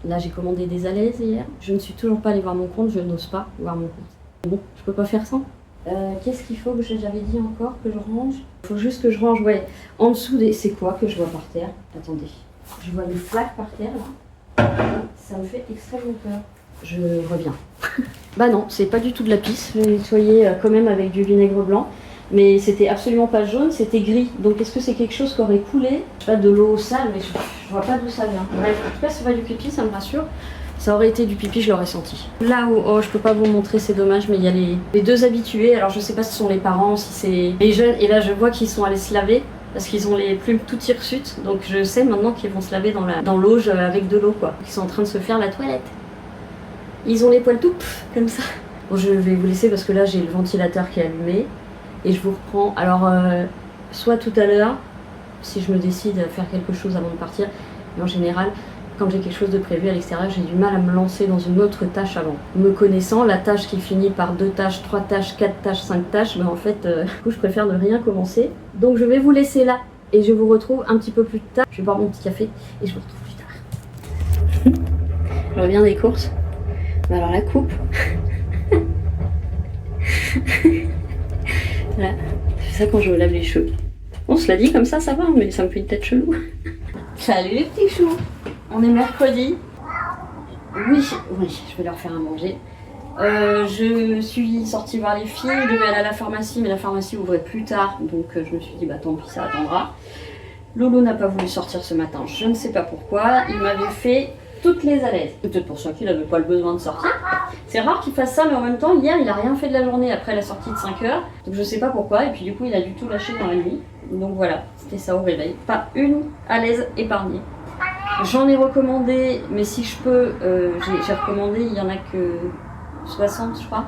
Là j'ai commandé des alaises hier. Je ne suis toujours pas allée voir mon compte, je n'ose pas voir mon compte. Bon, je peux pas faire sans. Qu'est-ce qu'il faut que j'avais dit encore que je range? Il faut juste que je range, ouais, en dessous des... C'est quoi que je vois par terre? Attendez. Je vois des flaques par terre là. Ça me fait extrêmement peur. Je reviens. Bah non, c'est pas du tout de la pisse. Je l'ai nettoyé quand même avec du vinaigre blanc. Mais c'était absolument pas jaune, c'était gris. Donc est-ce que c'est quelque chose qui aurait coulé? Je sais pas, de l'eau sale, mais je vois pas d'où ça vient. Bref, en tout cas c'est pas du pipi, ça me rassure. Ça aurait été du pipi, je l'aurais senti. Là où, oh je peux pas vous montrer, c'est dommage, mais il y a les deux habitués. Alors je sais pas si ce sont les parents, si c'est les jeunes. Et là je vois qu'ils sont allés se laver. Parce qu'ils ont les plumes toutes hirsutes. Donc je sais maintenant qu'ils vont se laver dans l'auge avec de l'eau, quoi. Ils sont en train de se faire la toilette. Ils ont les poils tout comme ça. Bon, je vais vous laisser parce que là j'ai le ventilateur qui est allumé. Et je vous reprends, alors soit tout à l'heure, si je me décide à faire quelque chose avant de partir, mais en général, quand j'ai quelque chose de prévu à l'extérieur, j'ai du mal à me lancer dans une autre tâche avant. Me connaissant, la tâche qui finit par 2 tâches, 3 tâches, 4 tâches, 5 tâches, en fait, du coup, je préfère ne rien commencer. Donc je vais vous laisser là, et je vous retrouve un petit peu plus tard. Je vais boire mon petit café, et je vous retrouve plus tard. Je reviens des courses. Alors la coupe... Voilà, c'est ça quand je me lave les cheveux. On se l'a dit comme ça va, mais ça me fait une tête chelou. Salut les petits choux. On est mercredi. Oui, je vais leur faire à manger. Je suis sortie voir les filles, je devais aller à la pharmacie, mais la pharmacie ouvrait plus tard, donc je me suis dit tant pis, ça attendra. Lolo n'a pas voulu sortir ce matin, je ne sais pas pourquoi. Il m'avait fait toutes les alaises. Peut-être pour ça qu'il n'avait pas le besoin de sortir. C'est rare qu'il fasse ça, mais en même temps, hier, il a rien fait de la journée après la sortie de 5 heures. Donc je sais pas pourquoi, et puis du coup, il a du tout lâché dans la nuit. Donc voilà, c'était ça au réveil. Pas une alaise épargnée. J'en ai recommandé, mais si je peux, j'ai recommandé, il y en a que 60, je crois.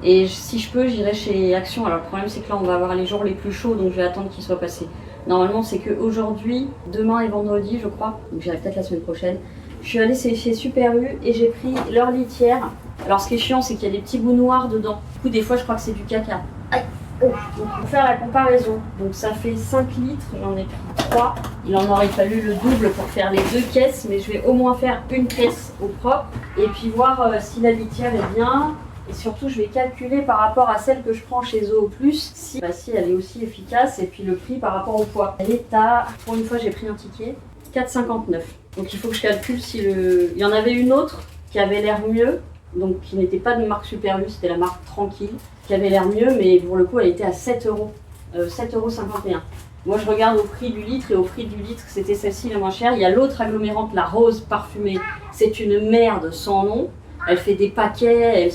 Et si je peux, j'irai chez Action. Alors le problème, c'est que là, on va avoir les jours les plus chauds, donc je vais attendre qu'ils soient passés. Normalement, c'est qu'aujourd'hui, demain et vendredi, je crois. Donc j'irai peut-être la semaine prochaine. Je suis allée chez Super U et j'ai pris leur litière. Alors ce qui est chiant, c'est qu'il y a des petits bouts noirs dedans. Du coup, des fois, je crois que c'est du caca. Aïe. Donc, pour faire la comparaison, donc ça fait 5 litres, j'en ai pris 3. Il en aurait fallu le double pour faire les 2 caisses, mais je vais au moins faire une caisse au propre et puis voir si la litière est bien. Et surtout, je vais calculer par rapport à celle que je prends chez Zoo Plus, si elle est aussi efficace, et puis le prix par rapport au poids. Elle est à, pour une fois, j'ai pris un ticket, 4,59. Donc il faut que je calcule si il y en avait une autre qui avait l'air mieux, donc qui n'était pas de marque Super U, c'était la marque Tranquille, qui avait l'air mieux, mais pour le coup elle était à 7 €, 7,51 €. Moi je regarde au prix du litre, et au prix du litre c'était celle-ci la moins chère. Il y a l'autre agglomérante, la rose parfumée, c'est une merde sans nom. Elle fait des paquets,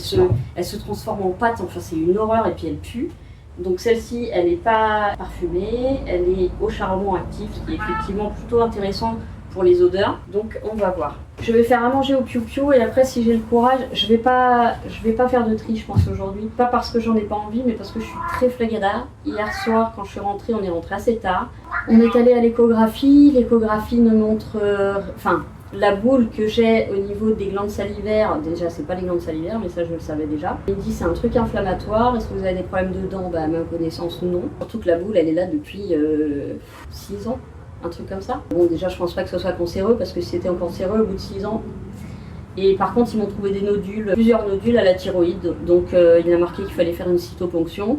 elle se transforme en pâte, enfin c'est une horreur et puis elle pue. Donc celle-ci, elle n'est pas parfumée, elle est au charbon actif, ce qui est effectivement plutôt intéressant pour les odeurs. Donc on va voir. Je vais faire à manger au piou-piou et après si j'ai le courage, je vais pas faire de tri je pense aujourd'hui. Pas parce que j'en ai pas envie mais parce que je suis très flagada. Hier soir quand je suis rentrée, on est rentré assez tard. On est allé à l'échographie. L'échographie me montre... la boule que j'ai au niveau des glandes salivaires, déjà c'est pas les glandes salivaires mais ça je le savais déjà. Il me dit c'est un truc inflammatoire, est-ce que vous avez des problèmes de dents? Bah à ma connaissance non. Surtout que la boule elle est là depuis 6 ans, un truc comme ça. Bon déjà je pense pas que ce soit cancéreux parce que si c'était cancéreux au bout de 6 ans. Et par contre ils m'ont trouvé des nodules, plusieurs nodules à la thyroïde, donc il a marqué qu'il fallait faire une cytoponction.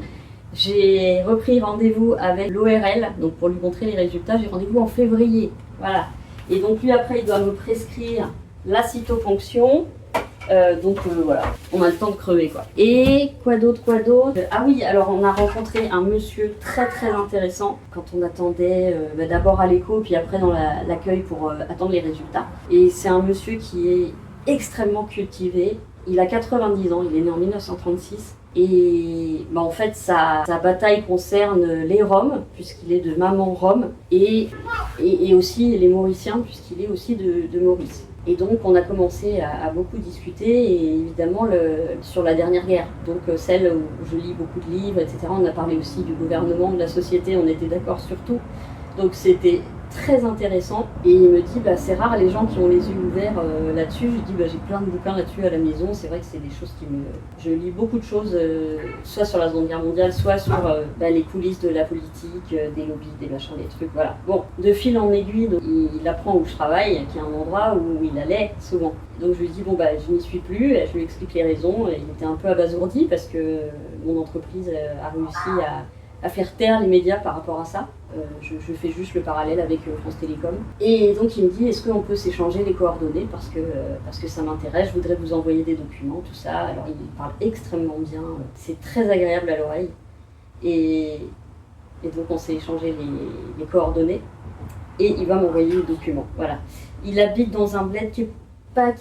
J'ai repris rendez-vous avec l'ORL, donc pour lui montrer les résultats, j'ai rendez-vous en février, voilà. Et donc lui après il doit me prescrire la cytoponction, voilà, on a le temps de crever quoi. Et quoi d'autre Ah oui, alors on a rencontré un monsieur très très intéressant quand on attendait d'abord à l'écho puis après dans l'accueil pour attendre les résultats. Et c'est un monsieur qui est extrêmement cultivé, il a 90 ans, il est né en 1936. Et en fait, sa bataille concerne les Roms, puisqu'il est de maman Rome, et aussi les Mauriciens, puisqu'il est aussi de Maurice. Et donc, on a commencé à beaucoup discuter, et évidemment, sur la dernière guerre. Donc, celle où je lis beaucoup de livres, etc. On a parlé aussi du gouvernement, de la société, on était d'accord sur tout. Donc, c'était très intéressant. Et il me dit, c'est rare les gens qui ont les yeux ouverts là-dessus. Je dis, j'ai plein de bouquins là-dessus à la maison. C'est vrai que c'est des choses qui me... Je lis beaucoup de choses, soit sur la Seconde Guerre mondiale, soit sur les coulisses de la politique, des lobbies, des machins, des trucs, voilà. Bon, de fil en aiguille, donc, il apprend où je travaille, qui est un endroit où il allait souvent. Donc je lui dis, je n'y suis plus, je lui explique les raisons. Et il était un peu abasourdi parce que mon entreprise a réussi à faire taire les médias par rapport à ça. Je fais juste le parallèle avec France Télécom. Et donc il me dit, est-ce qu'on peut s'échanger les coordonnées parce que ça m'intéresse, je voudrais vous envoyer des documents, tout ça. Alors il parle extrêmement bien, c'est très agréable à l'oreille. Et donc on s'est échangé les coordonnées et il va m'envoyer les documents. Voilà. Il habite dans un bled qui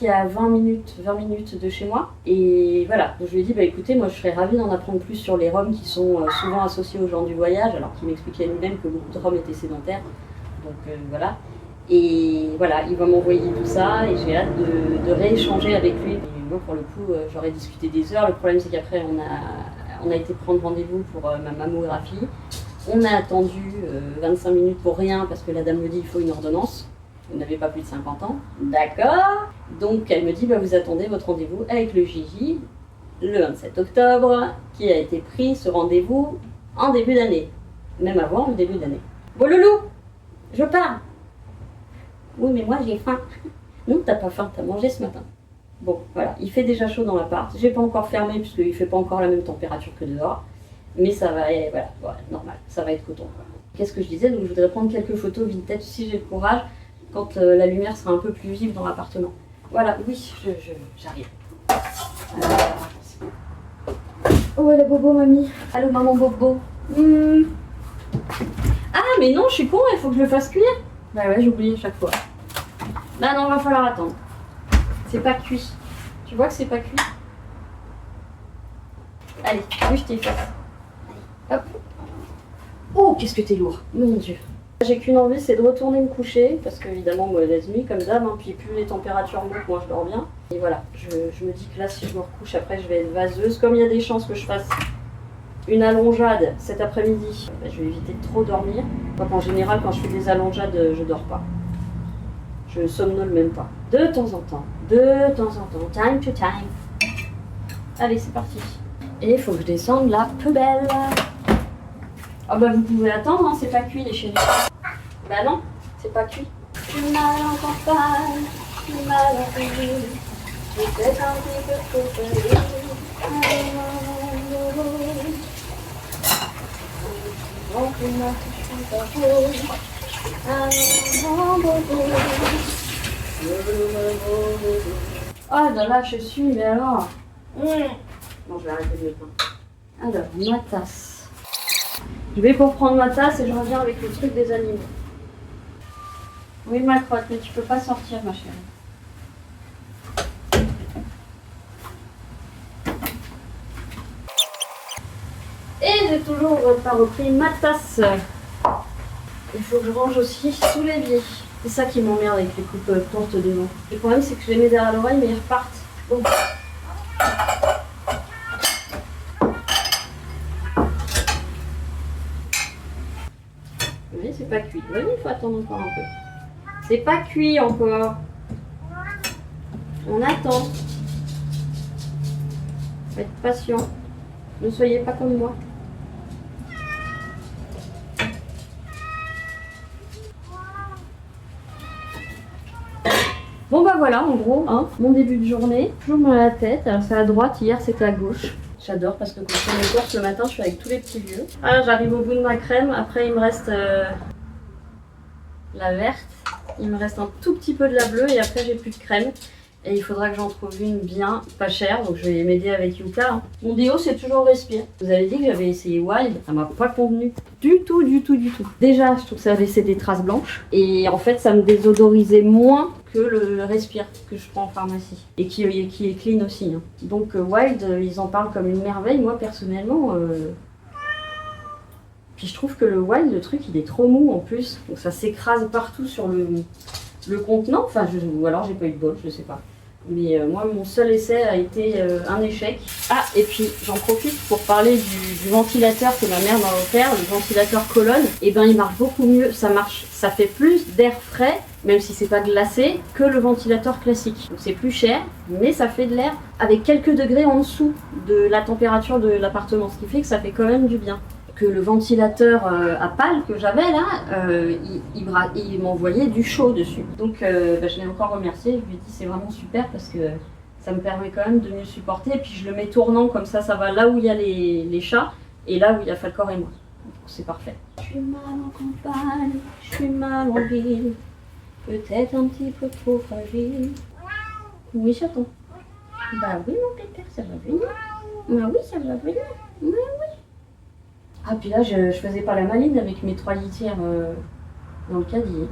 est à 20 minutes de chez moi. Et voilà, donc je lui ai dit, écoutez, moi je serais ravie d'en apprendre plus sur les Roms qui sont souvent associés aux gens du voyage, alors qu'il m'expliquait lui-même que beaucoup de Roms étaient sédentaires. Donc voilà. Et voilà, il va m'envoyer tout ça et j'ai hâte de rééchanger avec lui. Et moi pour le coup, j'aurais discuté des heures. Le problème c'est qu'après on a été prendre rendez-vous pour ma mammographie. On a attendu 25 minutes pour rien parce que la dame me dit il faut une ordonnance. Vous n'avez pas plus de 50 ans. D'accord. Donc elle me dit, vous attendez votre rendez-vous avec le Gigi le 27 octobre, qui a été pris ce rendez-vous en début d'année. Même avant le début d'année. Bon loulou, je pars. Oui mais moi j'ai faim. Non, t'as pas faim, t'as mangé ce matin. Bon, voilà, il fait déjà chaud dans l'appart. J'ai pas encore fermé puisqu'il fait pas encore la même température que dehors. Mais ça va, voilà, normal, ça va être coton. Qu'est-ce que je disais? Donc je voudrais prendre quelques photos vintage si j'ai le courage. Quand la lumière sera un peu plus vive dans l'appartement. Voilà, oui, j'arrive. Oh, la bobo, mamie. Allô, maman bobo. Ah, mais non, je suis con, il faut que je le fasse cuire. Ouais, j'oublie à chaque fois. Non, va falloir attendre. C'est pas cuit. Tu vois que c'est pas cuit? Allez, bouge tes fesses. Hop. Oh, qu'est-ce que t'es lourd. Mon Dieu. J'ai qu'une envie, c'est de retourner me coucher, parce qu'évidemment, mauvaise nuit, comme d'hab, puis plus les températures montent, moi je dors bien. Et voilà, je me dis que là, si je me recouche, après je vais être vaseuse. Comme il y a des chances que je fasse une allongeade cet après-midi, je vais éviter de trop dormir. Donc en général, quand je fais des allongeades, je dors pas. Je somnole même pas. De temps en temps, time to time. Allez, c'est parti. Et il faut que je descende la poubelle. Ah vous pouvez attendre, c'est pas cuit les chéris. Bah non, c'est pas cuit. Plus mal en campagne, plus mal en ville. J'ai peut-être un petit peu trop salé. Ah là je suis, mais alors. Bon, je vais arrêter de le pain. Alors, ma tasse. Je vais pour prendre ma tasse et je reviens avec le truc des animaux. Oui, ma crotte, mais tu peux pas sortir, ma chérie. Et j'ai toujours pas repris ma tasse. Il faut que je range aussi sous l'évier. C'est ça qui m'emmerde avec les coupes courtes devant. Le problème, c'est que je les mets derrière l'oreille, mais ils repartent. Bon. Oui, c'est pas cuit. Oui, il faut attendre encore un peu. C'est pas cuit encore. On attend. Faut être patient. Ne soyez pas comme moi. Bon bah voilà, en gros, hein, mon début de journée. Toujours mal à la tête. Alors c'est à droite, hier c'était à gauche. J'adore parce que quand je fais mes courses le matin, je suis avec tous les petits vieux. Ah, j'arrive au bout de ma crème. Après, il me reste la verte. Il me reste un tout petit peu de la bleue et après, j'ai plus de crème. Et il faudra que j'en trouve une bien, pas chère. Donc je vais m'aider avec Yuka. Hein. Mon déo, c'est toujours Respire. Vous avez dit que j'avais essayé Wild. Ça m'a pas convenu. Du tout. Déjà, je trouve que ça laissait des traces blanches. Et en fait, ça me désodorisait moins que le Respire que je prends en pharmacie. Et qui est clean aussi. Hein. Donc Wild, ils en parlent comme une merveille. Moi, personnellement... Puis je trouve que le Wild, le truc, il est trop mou en plus. Donc ça s'écrase partout sur le contenant. Enfin, ou alors j'ai pas eu de bol, je sais pas. Mais moi, mon seul essai a été un échec. Ah, et puis j'en profite pour parler du ventilateur que ma mère m'a offert, le ventilateur colonne. Et ben, il marche beaucoup mieux. Ça fait plus d'air frais, même si c'est pas glacé, que le ventilateur classique. Donc c'est plus cher, mais ça fait de l'air avec quelques degrés en dessous de la température de l'appartement, ce qui fait que ça fait quand même du bien. Que le ventilateur à pales que j'avais là, il m'envoyait du chaud dessus. Donc je l'ai encore remercié, je lui ai dit c'est vraiment super parce que ça me permet quand même de mieux supporter. Et puis je le mets tournant comme ça va là où il y a les chats et là où il y a Falcor et moi. Donc c'est parfait. Je suis mal en campagne, je suis mal en ville, peut-être un petit peu trop fragile. Oui chaton. Bah oui mon pépère, ça va venir. Bah oui ça va venir. Oui. Ah, puis là, je faisais pas la maline avec mes 3 litières dans le caddie.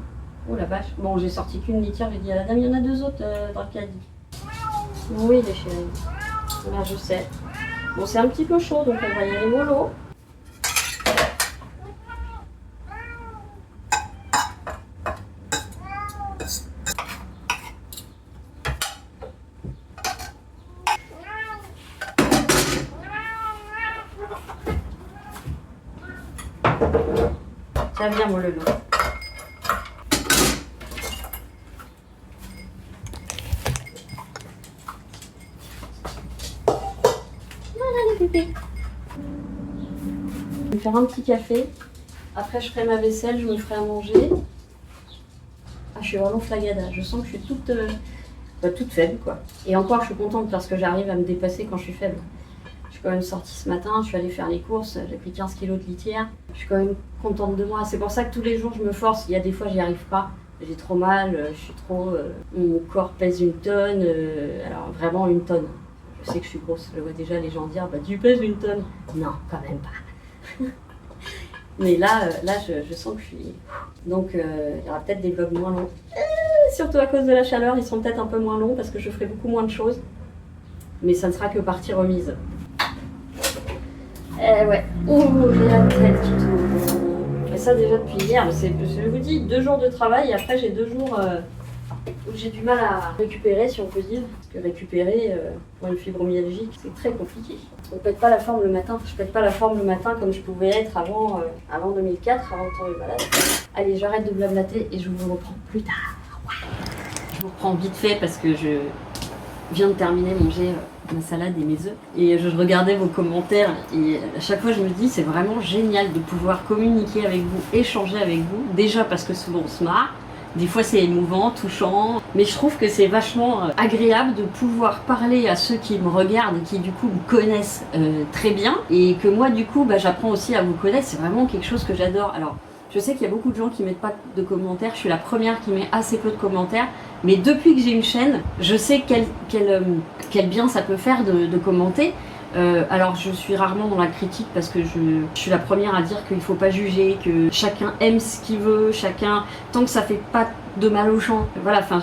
Oh la vache. Bon, j'ai sorti qu'une litière, j'ai dit à la dame, il y en a 2 autres dans le caddie. Oui, les chéris. Là, je sais. Bon, c'est un petit peu chaud, donc on va y aller mollo. Ça vient mon lolo. Voilà les bébés. Je vais me faire un petit café. Après je ferai ma vaisselle, je me ferai à manger. Ah, je suis vraiment flagada. Je sens que je suis toute faible quoi. Et encore je suis contente parce que j'arrive à me dépasser quand je suis faible. Je suis quand même sortie ce matin, je suis allée faire les courses, j'ai pris 15 kilos de litière. Je suis quand même contente de moi. C'est pour ça que tous les jours je me force. Il y a des fois j'y arrive pas. J'ai trop mal, je suis trop... mon corps pèse 1 tonne, alors vraiment 1 tonne. Je sais que je suis grosse, je vois déjà les gens dire bah tu pèses 1 tonne. Non, quand même pas. Mais là je sens que je suis... Donc il y aura peut-être des vlogs moins longs. Surtout à cause de la chaleur, ils sont peut-être un peu moins longs parce que je ferai beaucoup moins de choses. Mais ça ne sera que partie remise. Ouais. Oh, j'ai la tête qui tourne. Et ça déjà depuis hier. Je vous dis, 2 jours de travail et après j'ai 2 jours où j'ai du mal à récupérer, si on peut dire. Parce que récupérer pour une fibromyalgie, c'est très compliqué. On pète pas la forme le matin. Je pète pas la forme le matin comme je pouvais être avant 2004, avant de tomber malade. Allez, j'arrête de blablater et je vous reprends plus tard. Je vous reprends vite fait parce que je viens de terminer manger ma salade et mes œufs. Et je regardais vos commentaires et à chaque fois je me dis c'est vraiment génial de pouvoir communiquer avec vous, échanger avec vous. Déjà parce que souvent on se marre, des fois c'est émouvant, touchant, mais je trouve que c'est vachement agréable de pouvoir parler à ceux qui me regardent et qui du coup me connaissent très bien et que moi du coup j'apprends aussi à vous connaître. C'est vraiment quelque chose que j'adore. Alors je sais qu'il y a beaucoup de gens qui mettent pas de commentaires, je suis la première qui met assez peu de commentaires, mais depuis que j'ai une chaîne, je sais quel bien ça peut faire de commenter. Alors je suis rarement dans la critique parce que je suis la première à dire qu'il faut pas juger, que chacun aime ce qu'il veut, tant que ça fait pas de mal aux gens. Voilà, enfin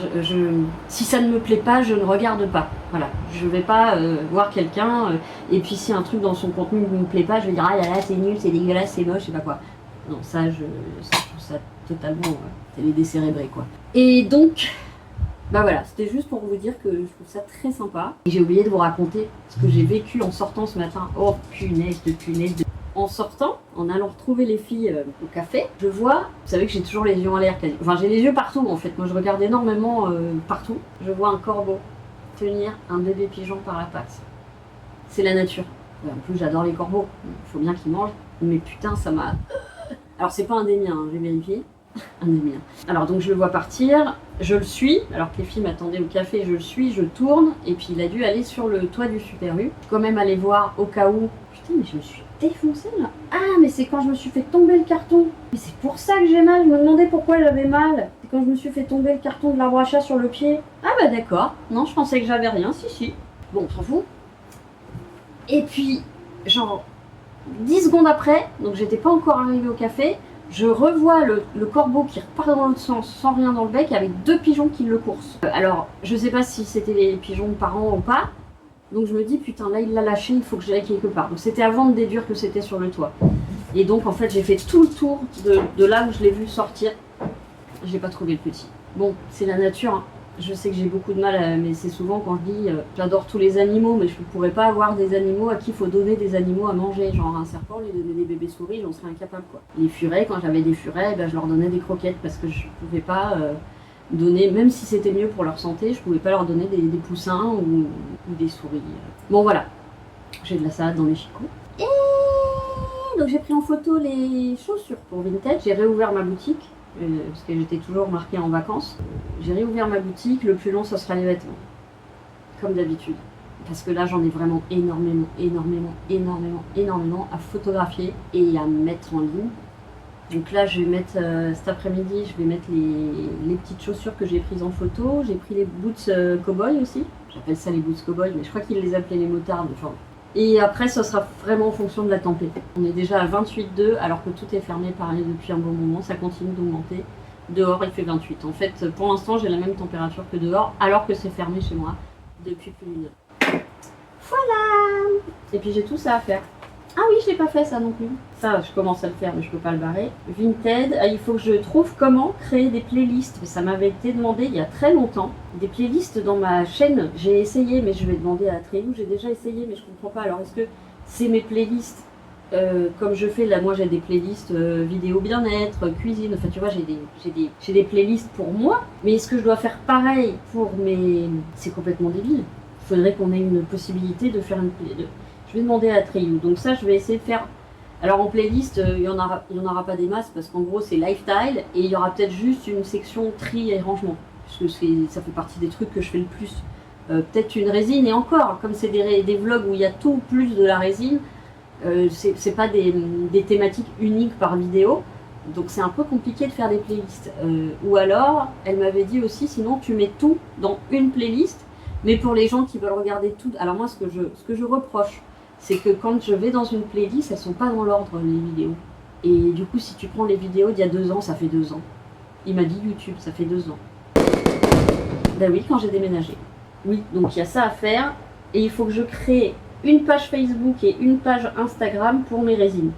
si ça ne me plaît pas, je ne regarde pas. Voilà, je vais pas voir quelqu'un et puis si un truc dans son contenu ne me plaît pas, je vais dire ah là là c'est nul, c'est dégueulasse, c'est moche, je sais pas quoi. Non, ça, je trouve ça totalement télédécérébré, quoi. Et donc, bah voilà, c'était juste pour vous dire que je trouve ça très sympa. Et j'ai oublié de vous raconter ce que j'ai vécu en sortant ce matin. Oh, punaise de punaise de... En sortant, en allant retrouver les filles au café, je vois, vous savez que j'ai toujours les yeux en l'air, enfin j'ai les yeux partout en fait, moi je regarde énormément partout. Je vois un corbeau tenir un bébé pigeon par la patte. C'est la nature. En plus j'adore les corbeaux, il faut bien qu'ils mangent, mais putain ça m'a... Alors c'est pas un des miens, hein, j'ai vérifié. Un des miens. Alors donc je le vois partir, je le suis, alors que les filles m'attendaient au café, je le suis, je tourne, et puis il a dû aller sur le toit du Super U. Quand même aller voir au cas où. Putain mais je me suis défoncée là. Ah mais c'est quand je me suis fait tomber le carton. Mais c'est pour ça que j'ai mal, je me demandais pourquoi j'avais mal. C'est quand je me suis fait tomber le carton de l'arbre à chat sur le pied. Ah bah d'accord, non je pensais que j'avais rien, si. Bon, on s'en fout. Et puis, genre, 10 secondes après, donc j'étais pas encore arrivée au café, je revois le corbeau qui repart dans l'autre sens sans rien dans le bec avec 2 pigeons qui le coursent. Alors, je sais pas si c'était les pigeons de parents ou pas, donc je me dis putain là il l'a lâché, il faut que j'aille quelque part. Donc c'était avant de déduire que c'était sur le toit. Et donc en fait j'ai fait tout le tour de là où je l'ai vu sortir. J'ai pas trouvé le petit. Bon, c'est la nature, hein. Je sais que j'ai beaucoup de mal, mais c'est souvent quand je dis j'adore tous les animaux, mais je ne pourrais pas avoir des animaux à qui il faut donner des animaux à manger. Genre un serpent, lui donner des bébés souris, j'en serais incapable quoi. Les furets, quand j'avais des furets, ben, je leur donnais des croquettes parce que je ne pouvais pas donner, même si c'était mieux pour leur santé, je ne pouvais pas leur donner des poussins ou des souris. Bon voilà, j'ai de la salade dans les chicots. Et donc j'ai pris en photo les chaussures pour Vinted, j'ai réouvert ma boutique. Parce que j'étais toujours marquée en vacances. J'ai réouvert ma boutique, le plus long ça sera les vêtements. Comme d'habitude. Parce que là j'en ai vraiment énormément à photographier et à mettre en ligne. Donc là je vais mettre, cet après-midi, je vais mettre les petites chaussures que j'ai prises en photo. J'ai pris les boots cow-boy aussi. J'appelle ça les boots cow-boy, mais je crois qu'ils les appelaient les motards. Enfin, et après, ça sera vraiment en fonction de la température. On est déjà à 28,2 alors que tout est fermé pareil depuis un bon moment. Ça continue d'augmenter. Dehors, il fait 28. En fait, pour l'instant, j'ai la même température que dehors alors que c'est fermé chez moi depuis plus d'une heure. Voilà. Et puis j'ai tout ça à faire. Ah oui, je l'ai pas fait ça non plus. Ça, je commence à le faire, mais je peux pas le barrer. Vinted, il faut que je trouve comment créer des playlists. Ça m'avait été demandé il y a très longtemps. Des playlists dans ma chaîne. J'ai essayé, mais je vais demander à Tréhou. J'ai déjà essayé, mais je comprends pas. Alors, est-ce que c'est mes playlists comme je fais là? Moi, j'ai des playlists vidéo bien-être, cuisine. Enfin, tu vois, j'ai des playlists pour moi. Mais est-ce que je dois faire pareil pour mes... C'est complètement débile. Il faudrait qu'on ait une possibilité de faire une playlist. Je vais demander à Tréhou. Donc ça, je vais essayer de faire... Alors en playlist, il y en aura pas des masses parce qu'en gros, c'est lifestyle. Et il y aura peut-être juste une section tri et rangement. Parce que ça fait partie des trucs que je fais le plus. Peut-être une résine. Et encore, comme c'est des vlogs où il y a tout plus de la résine, c'est pas des thématiques uniques par vidéo. Donc c'est un peu compliqué de faire des playlists. Ou alors, elle m'avait dit aussi, sinon tu mets tout dans une playlist. Mais pour les gens qui veulent regarder tout... Alors moi, ce que je reproche, c'est que quand je vais dans une playlist, elles sont pas dans l'ordre, les vidéos. Et du coup, si tu prends les vidéos d'il y a 2 ans, ça fait 2 ans. Il m'a dit YouTube, ça fait 2 ans. Ben oui, quand j'ai déménagé. Oui, donc il y a ça à faire. Et il faut que je crée une page Facebook et une page Instagram pour mes résines.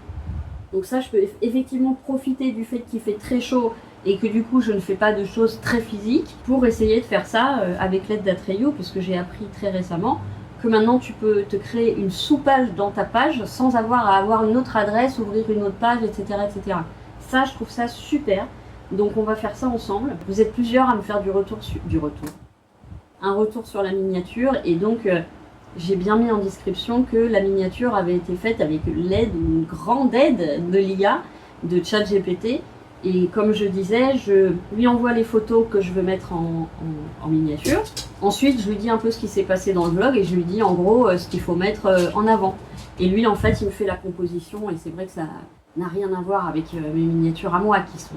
Donc ça, je peux effectivement profiter du fait qu'il fait très chaud et que du coup, je ne fais pas de choses très physiques pour essayer de faire ça avec l'aide d'Atreyu, parce que j'ai appris très récemment que maintenant tu peux te créer une sous-page dans ta page sans avoir à avoir une autre adresse, ouvrir une autre page, etc. etc. Ça, je trouve ça super. Donc on va faire ça ensemble. Vous êtes plusieurs à me faire un retour sur la miniature. Et donc j'ai bien mis en description que la miniature avait été faite avec l'aide, une grande aide de l'IA, de ChatGPT. Et comme je disais, je lui envoie les photos que je veux mettre en miniature. Ensuite, je lui dis un peu ce qui s'est passé dans le vlog et je lui dis en gros ce qu'il faut mettre en avant. Et lui, en fait, il me fait la composition et c'est vrai que ça n'a rien à voir avec mes miniatures à moi qui sont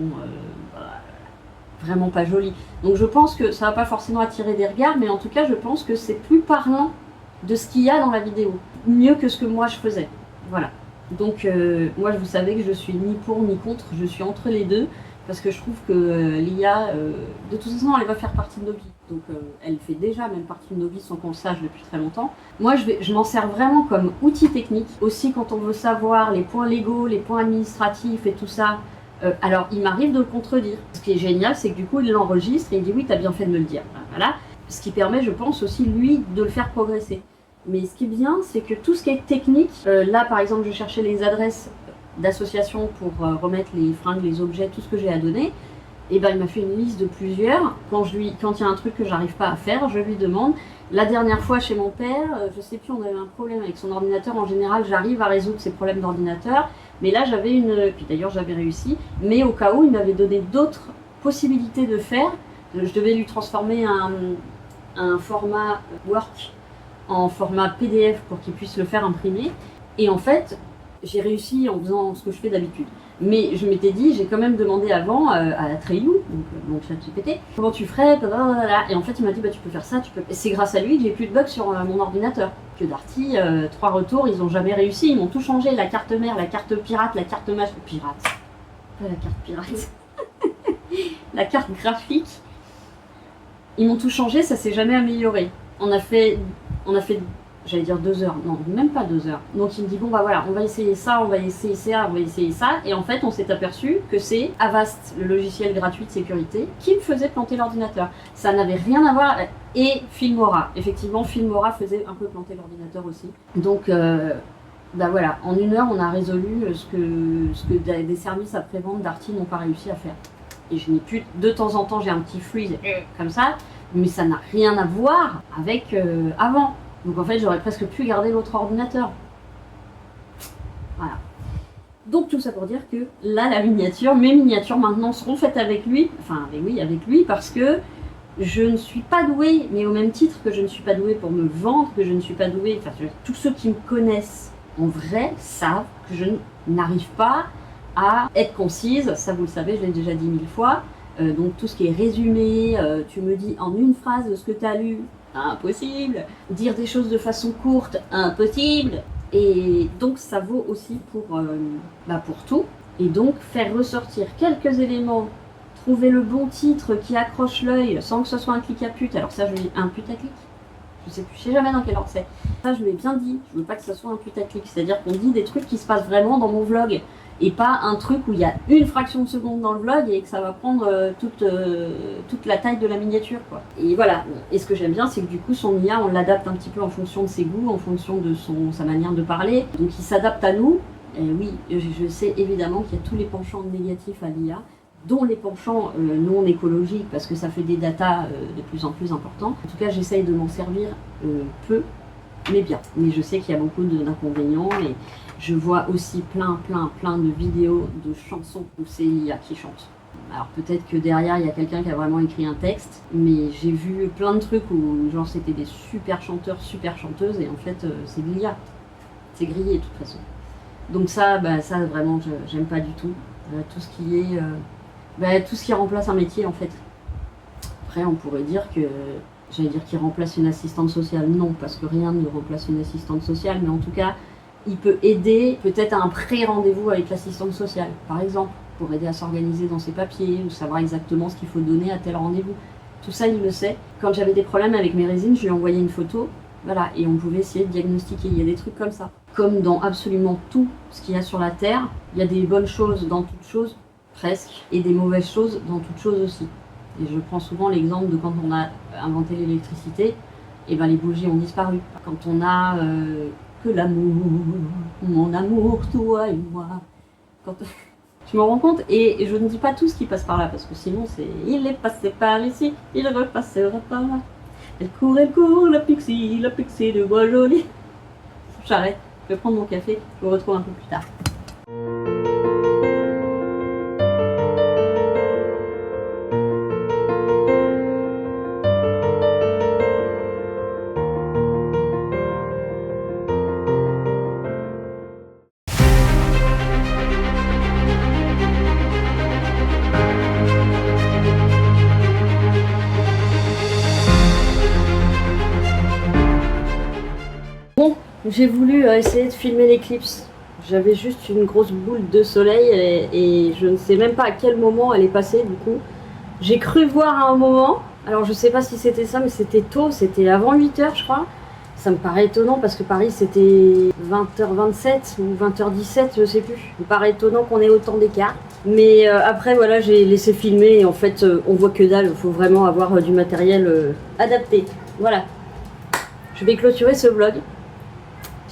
vraiment pas jolies. Donc je pense que ça va pas forcément attirer des regards, mais en tout cas, je pense que c'est plus parlant de ce qu'il y a dans la vidéo. Mieux que ce que moi je faisais. Voilà. Donc moi vous savez que je suis ni pour ni contre, je suis entre les deux. parce que je trouve que l'IA, de toute façon, elle va faire partie de nos vies. Donc elle fait déjà même partie de nos vies sans qu'on le sache depuis très longtemps. Moi, je m'en sers vraiment comme outil technique. Aussi, quand on veut savoir les points légaux, les points administratifs et tout ça, alors il m'arrive de le contredire. Ce qui est génial, c'est que du coup, il l'enregistre et il dit oui, t'as bien fait de me le dire. Voilà. Ce qui permet, je pense, aussi lui de le faire progresser. Mais ce qui est bien, c'est que tout ce qui est technique, là par exemple, je cherchais les adresses d'associations pour remettre les fringues, les objets, tout ce que j'ai à donner. Et ben il m'a fait une liste de plusieurs. Quand il y a un truc que j'arrive pas à faire, je lui demande. La dernière fois chez mon père, je sais plus, on avait un problème avec son ordinateur. En général, j'arrive à résoudre ses problèmes d'ordinateur. Mais là, puis d'ailleurs j'avais réussi. Mais au cas où, il m'avait donné d'autres possibilités de faire. Je devais lui transformer un format Word en format PDF pour qu'il puisse le faire imprimer. Et en fait, j'ai réussi en faisant ce que je fais d'habitude. Mais je m'étais dit, j'ai quand même demandé avant à Treilou, donc ChatGPT, comment tu ferais, et en fait il m'a dit, bah tu peux faire ça, tu peux. Et c'est grâce à lui que j'ai plus de bugs sur mon ordinateur. Que Darty, 3 retours, ils ont jamais réussi, ils m'ont tout changé, la carte mère, la carte pirate, la carte pirate. Pas la carte pirate. La carte graphique. Ils m'ont tout changé, ça s'est jamais amélioré. On a fait, j'allais dire 2 heures, non, même pas 2 heures. Donc il me dit, bon bah voilà, on va essayer ça, on va essayer ça, on va essayer ça. Et en fait, on s'est aperçu que c'est Avast, le logiciel gratuit de sécurité, qui me faisait planter l'ordinateur. Ça n'avait rien à voir. Et Filmora, effectivement, Filmora faisait un peu planter l'ordinateur aussi. Donc, bah voilà, en 1 heure, on a résolu ce que des services après-vente Darty n'ont pas réussi à faire. Et je n'ai plus, de temps en temps, j'ai un petit freeze comme ça, mais ça n'a rien à voir avec avant. Donc en fait, j'aurais presque pu garder l'autre ordinateur. Voilà. Donc tout ça pour dire que là, mes miniatures maintenant seront faites avec lui, parce que je ne suis pas douée, mais au même titre que je ne suis pas douée pour me vendre, que je ne suis pas douée, tous ceux qui me connaissent en vrai savent que je n'arrive pas à être concise, ça vous le savez, je l'ai déjà dit 1000 fois. Donc tout ce qui est résumé, tu me dis en une phrase ce que tu as lu, impossible. Dire des choses de façon courte, impossible. Et donc ça vaut aussi pour tout. Et donc faire ressortir quelques éléments, trouver le bon titre qui accroche l'œil sans que ce soit un clic à pute. Alors ça, je dis un putaclic. Je sais jamais dans quel ordre c'est. Ça, je l'ai bien dit. Je veux pas que ce soit un putaclic. C'est-à-dire qu'on dit des trucs qui se passent vraiment dans mon vlog. Et pas un truc où il y a une fraction de seconde dans le vlog et que ça va prendre toute la taille de la miniature, quoi. Et voilà. Et ce que j'aime bien, c'est que du coup, son IA, on l'adapte un petit peu en fonction de ses goûts, en fonction de sa manière de parler. Donc il s'adapte à nous. Et oui, je sais évidemment qu'il y a tous les penchants négatifs à l'IA, dont les penchants non écologiques, parce que ça fait des datas de plus en plus importants. En tout cas, j'essaye de m'en servir peu, mais bien. Mais je sais qu'il y a beaucoup d'inconvénients, et je vois aussi plein de vidéos de chansons où c'est l'IA qui chante. Alors peut-être que derrière, il y a quelqu'un qui a vraiment écrit un texte, mais j'ai vu plein de trucs où genre c'était des super chanteurs, super chanteuses, et en fait, c'est de l'IA. C'est grillé de toute façon. Donc ça vraiment, j'aime pas du tout. Tout ce qui est... tout ce qui remplace un métier, en fait. Après, on pourrait dire qu'il remplace une assistante sociale. Non, parce que rien ne remplace une assistante sociale, mais en tout cas, il peut aider peut-être à un pré-rendez-vous avec l'assistante sociale, par exemple, pour aider à s'organiser dans ses papiers, ou savoir exactement ce qu'il faut donner à tel rendez-vous. Tout ça, il le sait. Quand j'avais des problèmes avec mes résines, je lui envoyais une photo, voilà, et on pouvait essayer de diagnostiquer. Il y a des trucs comme ça. Comme dans absolument tout ce qu'il y a sur la Terre, il y a des bonnes choses dans toutes choses, presque, et des mauvaises choses dans toutes choses aussi. Et je prends souvent l'exemple de quand on a inventé l'électricité, et ben les bougies ont disparu. Quand on a que l'amour, mon amour, toi et moi. Je me rends compte, et je ne dis pas tout ce qui passe par là, parce que sinon c'est « il est passé par ici, il repassera par là. Elle court, la pixie de bois joli. » J'arrête, je vais prendre mon café, je vous retrouve un peu plus tard. J'ai voulu essayer de filmer l'éclipse. J'avais juste une grosse boule de soleil et je ne sais même pas à quel moment elle est passée du coup. J'ai cru voir à un moment, alors je sais pas si c'était ça, mais c'était tôt, c'était avant 8h je crois. Ça me paraît étonnant parce que Paris c'était 20h27 ou 20h17, je sais plus. Il me paraît étonnant qu'on ait autant d'écart. Mais après voilà, j'ai laissé filmer et en fait on voit que dalle, il faut vraiment avoir du matériel adapté. Voilà. Je vais clôturer ce vlog.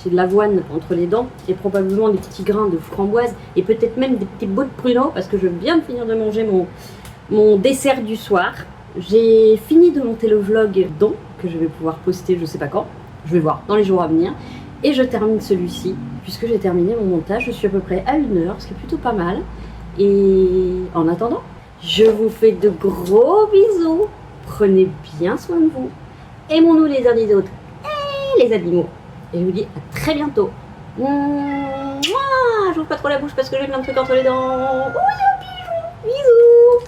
J'ai de l'avoine entre les dents et probablement des petits grains de framboise et peut-être même des petits bouts de pruneaux parce que je viens de finir de manger mon dessert du soir. J'ai fini de monter le vlog donc que je vais pouvoir poster je sais pas quand. Je vais voir dans les jours à venir. Et je termine celui-ci, puisque j'ai terminé mon montage. Je suis à peu près à 1h, ce qui est plutôt pas mal. Et en attendant, je vous fais de gros bisous. Prenez bien soin de vous. Aimons-nous les uns les autres et les animaux. Et je vous dis à très bientôt. Mouah, j'ouvre pas trop la bouche parce que j'ai plein de trucs entre les dents. Bisous.